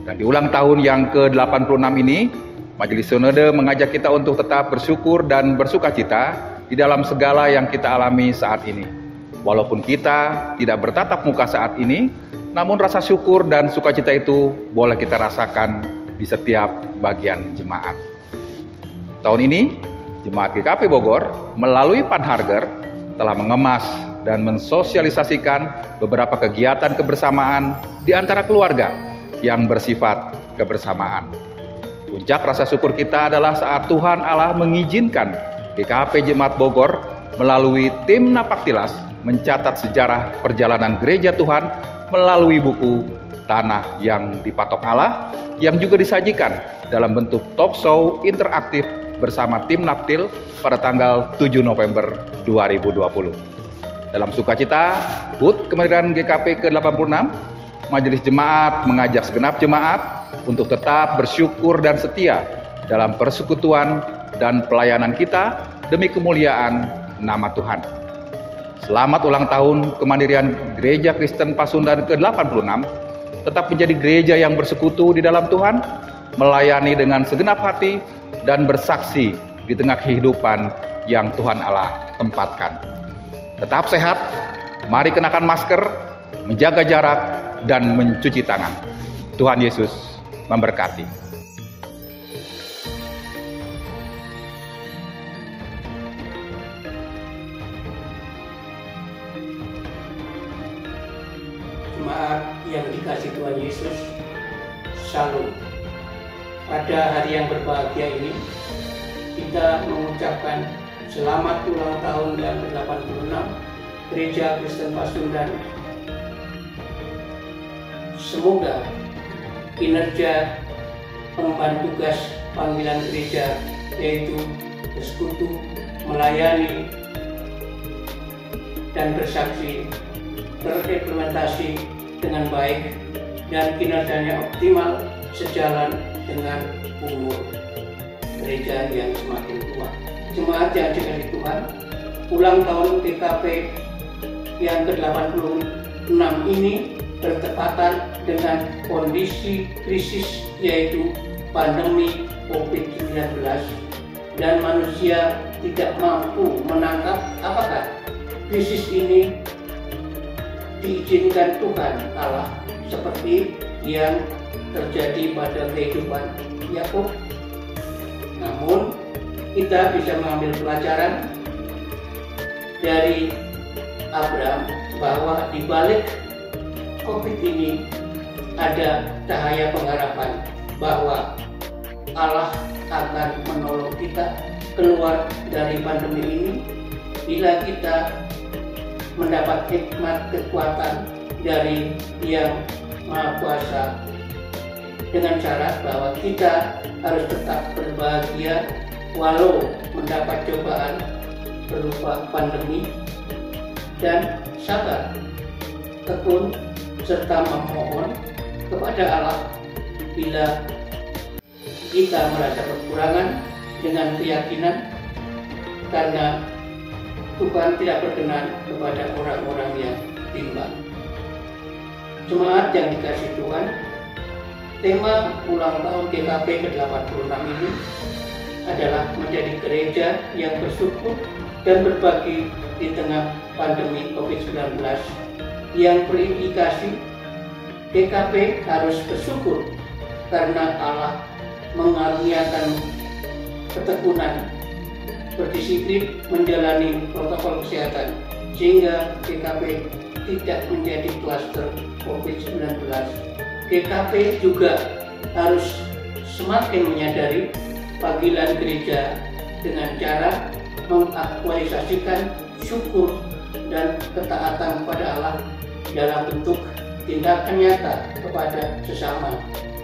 Dan di ulang tahun yang ke-86 ini, Majelis Sinode mengajak kita untuk tetap bersyukur dan bersukacita di dalam segala yang kita alami saat ini. Walaupun kita tidak bertatap muka saat ini, namun rasa syukur dan sukacita itu boleh kita rasakan di setiap bagian jemaat. Tahun ini, Jemaat GKP Bogor melalui Panharger telah mengemas dan mensosialisasikan beberapa kegiatan kebersamaan di antara keluarga yang bersifat kebersamaan. Puncak rasa syukur kita adalah saat Tuhan Allah mengizinkan GKP Jemaat Bogor melalui tim Napaktilas mencatat sejarah perjalanan gereja Tuhan melalui buku Tanah yang Dipatok Allah, yang juga disajikan dalam bentuk talk show interaktif bersama tim Naptil pada tanggal 7 November 2020. Dalam sukacita HUT kemandirian GKP ke-86, Majelis Jemaat mengajak segenap jemaat untuk tetap bersyukur dan setia dalam persekutuan dan pelayanan kita demi kemuliaan nama Tuhan. Selamat ulang tahun kemandirian Gereja Kristen Pasundan ke-86, tetap menjadi gereja yang bersekutu di dalam Tuhan, melayani dengan segenap hati dan bersaksi di tengah kehidupan yang Tuhan Allah tempatkan. Tetap sehat, mari kenakan masker, menjaga jarak, dan mencuci tangan. Tuhan Yesus memberkati. yang dikasih Tuhan Yesus, Shalom. Pada hari yang berbahagia ini, kita mengucapkan selamat ulang tahun yang ke-86 Gereja Kristen Pasundan. Semoga kinerja pengemban tugas panggilan gereja, yaitu bersekutu, melayani, dan bersaksi, terimplementasi dengan baik dan kinerjanya optimal sejalan dengan umur gereja yang semakin tua. Jemaat yang dikasihi Tuhan, ulang tahun GKP yang ke-86 ini bertepatan dengan kondisi krisis, yaitu pandemi COVID-19, dan manusia tidak mampu menangkap apakah krisis ini diizinkan Tuhan Allah seperti yang terjadi pada kehidupan Yakub. Namun kita bisa mengambil pelajaran dari Abraham bahwa di balik COVID ini ada cahaya pengharapan bahwa Allah akan menolong kita keluar dari pandemi ini bila kita mendapat hikmat kekuatan dari Yang Maha Kuasa, dengan syarat bahwa kita harus tetap berbahagia walau mendapat cobaan berupa pandemi, dan sabar, tekun, serta memohon kepada Allah bila kita merasa kekurangan dengan keyakinan, karena Tuhan tidak berkenan kepada orang-orang yang bimbang. Jemaat yang dikasihi Tuhan, tema ulang tahun GKP ke-86 ini adalah menjadi gereja yang bersyukur dan berbagi di tengah pandemi COVID-19, yang berimplikasi GKP harus bersyukur karena Allah mengaruniakan ketekunan, berdisiplin menjalani protokol kesehatan, sehingga GKP tidak menjadi klaster COVID-19. GKP juga harus semakin menyadari panggilan gereja dengan cara mengaktualisasikan syukur dan ketaatan kepada Allah dalam bentuk tindakan nyata kepada sesama,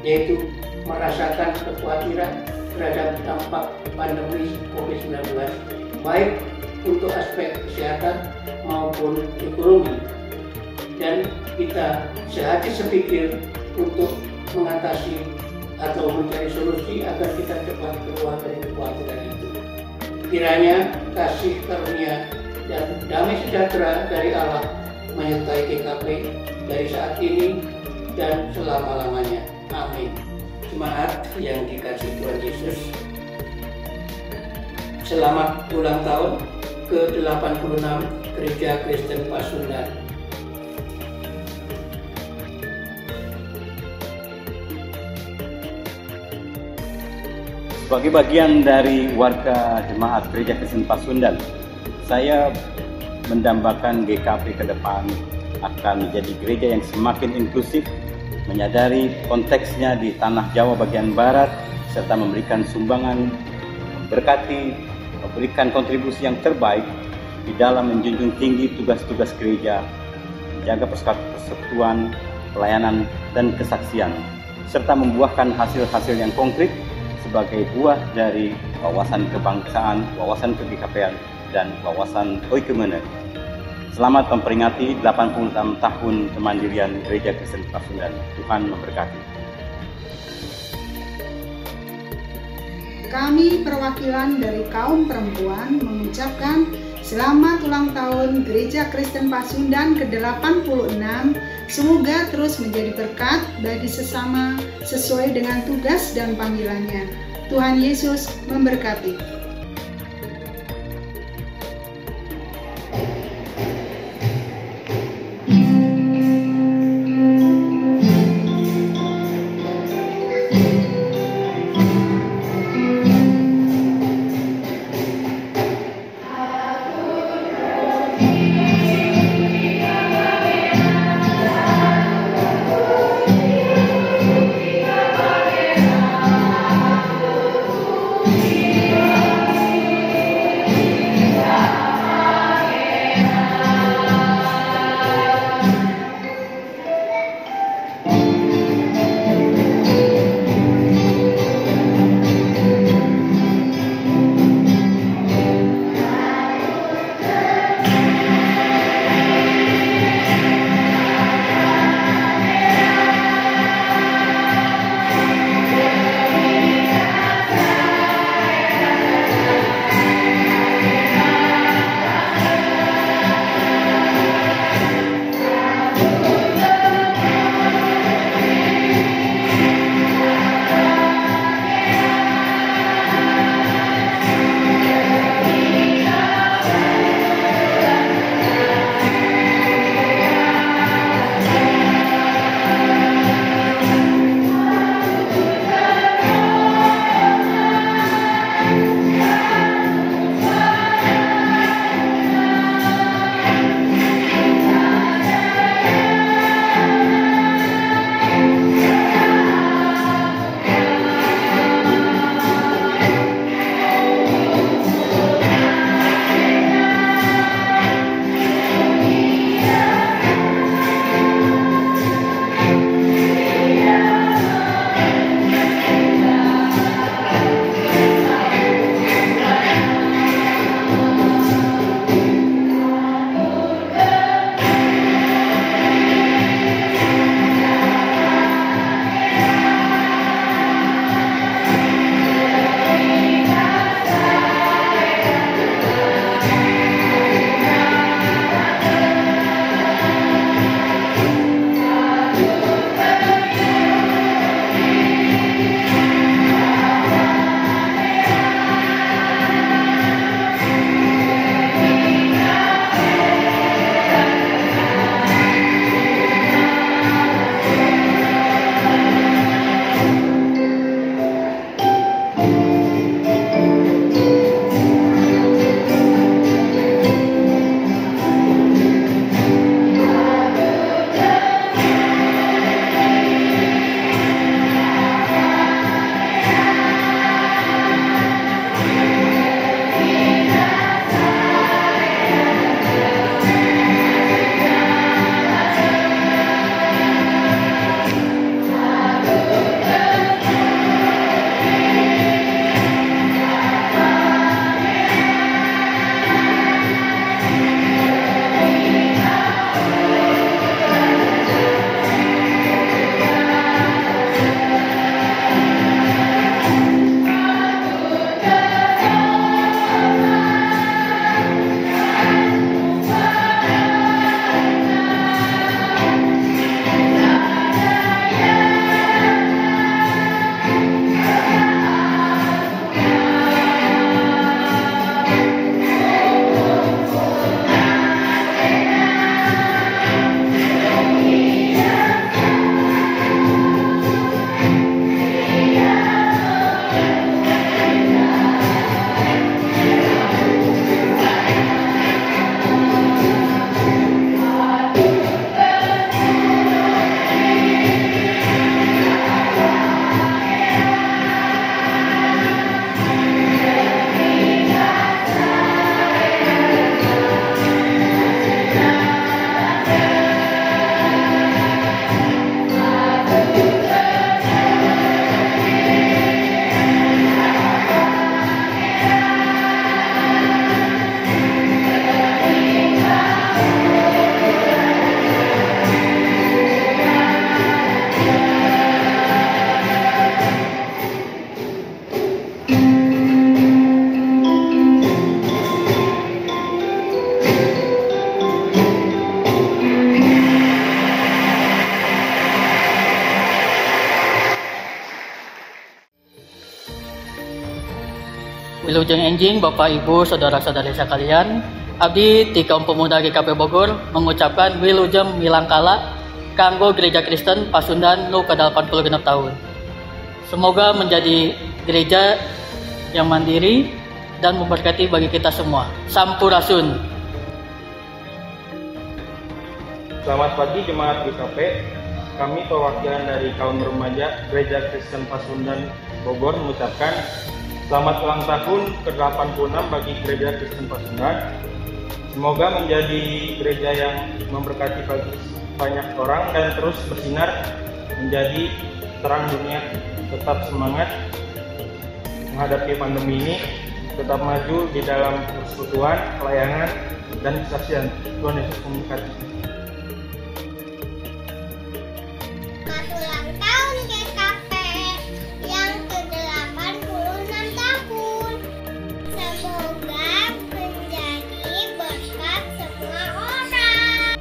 yaitu merasakan kekhawatiran terhadap dampak pandemi COVID-19, baik untuk aspek kesehatan maupun ekonomi. Dan kita sehati sepikir untuk mengatasi atau mencari solusi agar kita cepat keluar dari kekhawatiran itu. Kiranya kasih karunia dan damai sejahtera dari Allah menyertai GKP dari saat ini dan selama-lamanya. Amin. Jemaat yang dikasihi Tuhan Yesus, selamat ulang tahun ke-86 Gereja Kristen Pasundan. Sebagai bagian dari warga jemaat Gereja Kristen Pasundan, saya mendambakan GKP ke depan akan menjadi gereja yang semakin inklusif, menyadari konteksnya di tanah Jawa bagian barat, serta memberikan sumbangan, memberkati, memberikan kontribusi yang terbaik di dalam menjunjung tinggi tugas-tugas gereja, menjaga persekutuan, pelayanan, dan kesaksian, serta membuahkan hasil-hasil yang konkret sebagai buah dari wawasan kebangsaan, wawasan ke-GKP-an, dan wawasan oikumene. Selamat memperingati 86 tahun kemandirian Gereja Kristen Pasundan. Tuhan memberkati. Kami perwakilan dari kaum perempuan mengucapkan selamat ulang tahun Gereja Kristen Pasundan ke-86. Semoga terus menjadi berkat bagi sesama sesuai dengan tugas dan panggilannya. Tuhan Yesus memberkati. Wilujeng Enjing, Bapak Ibu, Saudara-saudari sekalian, abdi ti Kaum Pemuda GKP Bogor mengucapkan Wilujeng Milangkala kanggo Gereja Kristen Pasundan nu ke-86 tahun. Semoga menjadi gereja yang mandiri dan memberkati bagi kita semua. Sampurasun. Selamat pagi Jemaat GKP. Kami perwakilan dari kaum remaja Gereja Kristen Pasundan Bogor mengucapkan selamat ulang tahun ke-86 bagi Gereja Kristen Pasundan. Semoga menjadi gereja yang memberkati bagi banyak orang dan terus bersinar menjadi terang dunia. Tetap semangat menghadapi pandemi ini, tetap maju di dalam persekutuan, pelayanan, dan kesaksian. Tuhan Yesus memberkati. Selamat ulang tahun GKP yang ke-86 tahun. Semoga menjadi berkat semua orang.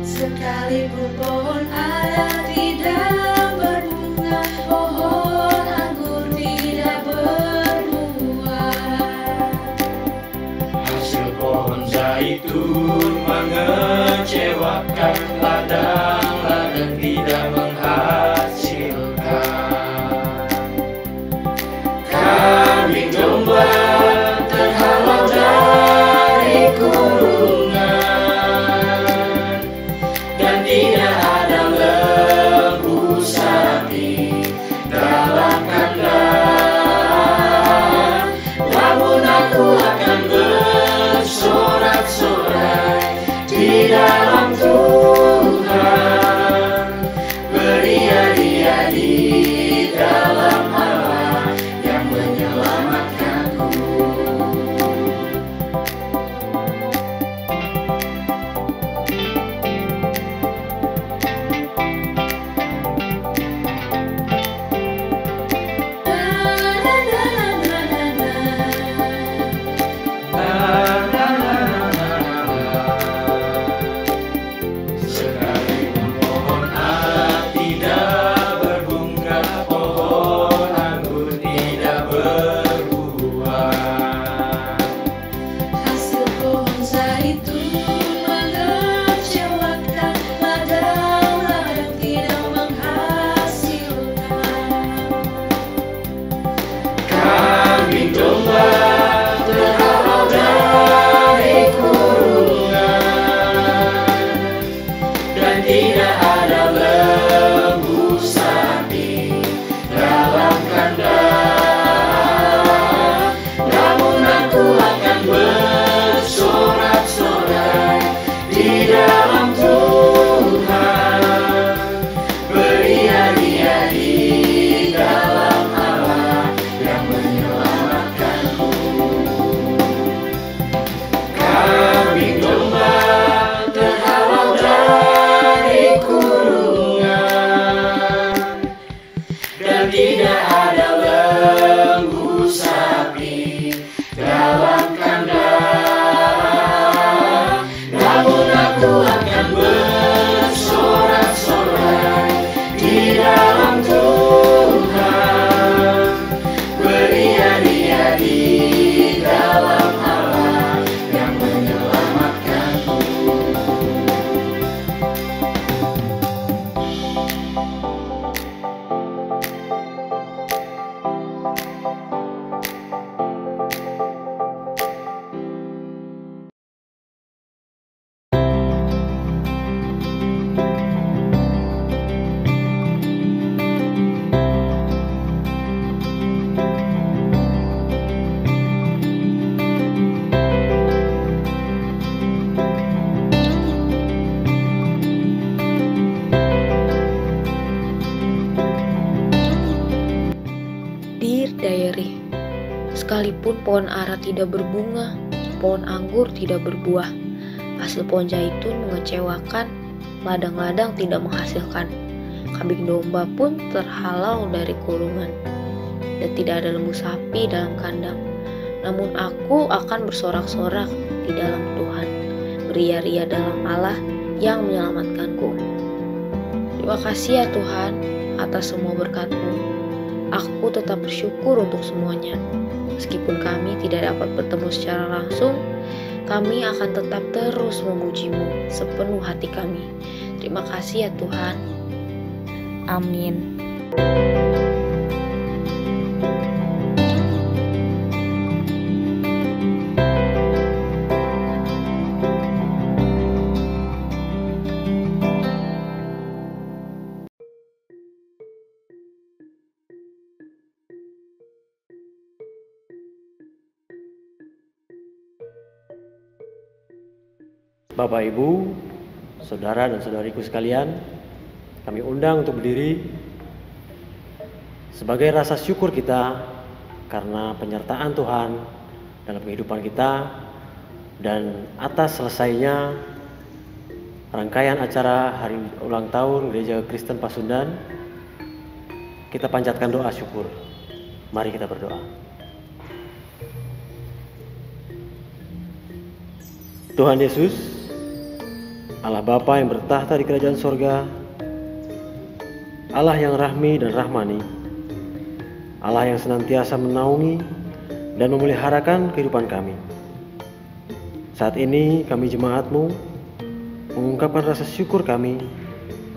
Sekalipun pohon ara tidak berbunga, pohon anggur tidak berbuah. Hasil pohon zaitun mengecewakan, ladang-ladang tidak menghasilkan. Kambing domba terhalau dari kurungan, dan tidak ada lembu sapi dalam kandang. Namun aku akan bersorak-sorai di dalam Tuhan, beria-ria di dalam Allah yang menyelamatkanku. Sekalipun pohon ara tidak berbunga, pohon anggur tidak berbuah. Hasil pohon zaitun mengecewakan, ladang-ladang tidak menghasilkan. Kambing domba terhalau dari kurungan, dan tidak ada lembu sapi dalam kandang. Namun aku akan bersorak-sorai di dalam Tuhan, beria-ria di dalam Allah yang menyelamatkanku. Kambing domba terhalau dari kurungan, dan tidak ada lembu sapi dalam kandang. Namun aku akan bersorak-sorai di dalam Tuhan, beria-ria di dalam Allah yang menyelamatkanku. Dear Diary, sekalipun pohon ara tidak berbunga, pohon anggur tidak berbuah, hasil pohon zaitun mengecewakan, ladang-ladang tidak menghasilkan, kambing domba pun terhalau dari kurungan, dan tidak ada lembu sapi dalam kandang. Namun aku akan bersorak-sorak di dalam Tuhan, beria-ria dalam Allah yang menyelamatkanku. Terima kasih ya Tuhan atas semua berkat-Mu. Aku tetap bersyukur untuk semuanya. Meskipun kami tidak dapat bertemu secara langsung, kami akan tetap terus memuji-Mu sepenuh hati kami. Terima kasih ya Tuhan. Amin. Bapak, Ibu, saudara dan saudariku sekalian, kami undang untuk berdiri sebagai rasa syukur kita karena penyertaan Tuhan dalam kehidupan kita dan atas selesainya rangkaian acara hari ulang tahun Gereja Kristen Pasundan. Kita panjatkan doa syukur. Mari kita berdoa. Tuhan Yesus, Allah Bapa yang bertahta di kerajaan sorga, Allah yang rahmi dan rahmani, Allah yang senantiasa menaungi dan memeliharakan kehidupan kami. Saat ini kami jemaat-Mu mengungkapkan rasa syukur kami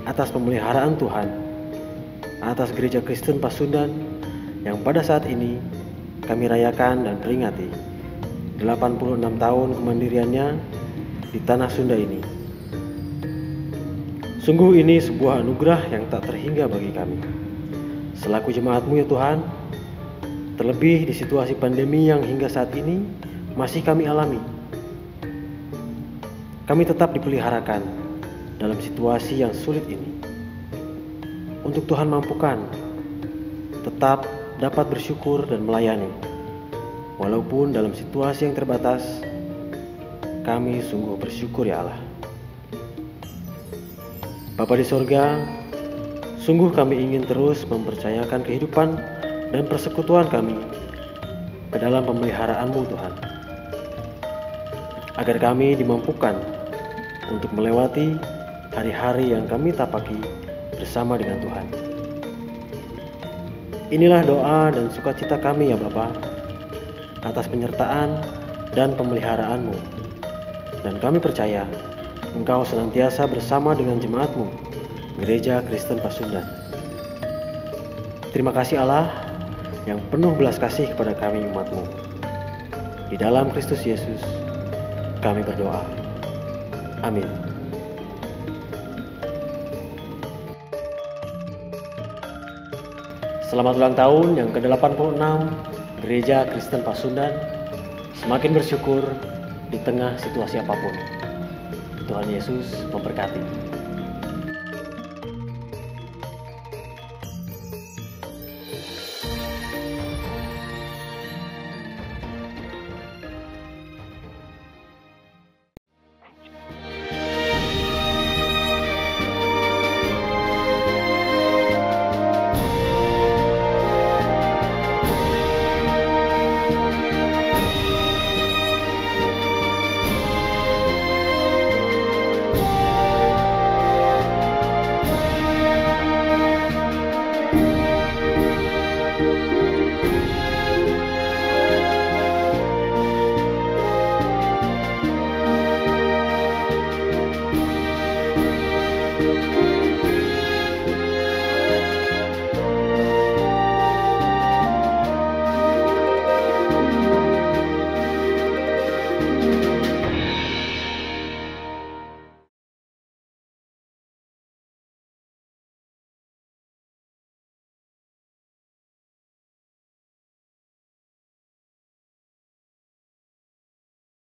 atas pemeliharaan Tuhan, atas Gereja Kristen Pasundan yang pada saat ini kami rayakan dan peringati 86 tahun kemandiriannya di tanah Sunda ini. Sungguh ini sebuah anugerah yang tak terhingga bagi kami. Selaku jemaat-Mu ya Tuhan, terlebih di situasi pandemi yang hingga saat ini masih kami alami. Kami tetap dipeliharakan dalam situasi yang sulit ini. Untuk Tuhan mampukan tetap dapat bersyukur dan melayani. Walaupun dalam situasi yang terbatas, kami sungguh bersyukur ya Allah. Bapa di sorga, sungguh kami ingin terus mempercayakan kehidupan dan persekutuan kami ke dalam pemeliharaan-Mu Tuhan, agar kami dimampukan untuk melewati hari-hari yang kami tapaki bersama dengan Tuhan. Inilah doa dan sukacita kami ya Bapa, atas penyertaan dan pemeliharaan-Mu, dan kami percaya Engkau senantiasa bersama dengan jemaat-Mu, Gereja Kristen Pasundan. Terima kasih Allah yang penuh belas kasih kepada kami umat-Mu. Di dalam Kristus Yesus kami berdoa. Amin. Selamat ulang tahun yang ke-86 Gereja Kristen Pasundan. Semakin bersyukur di tengah situasi apapun. Tuhan Yesus memberkati.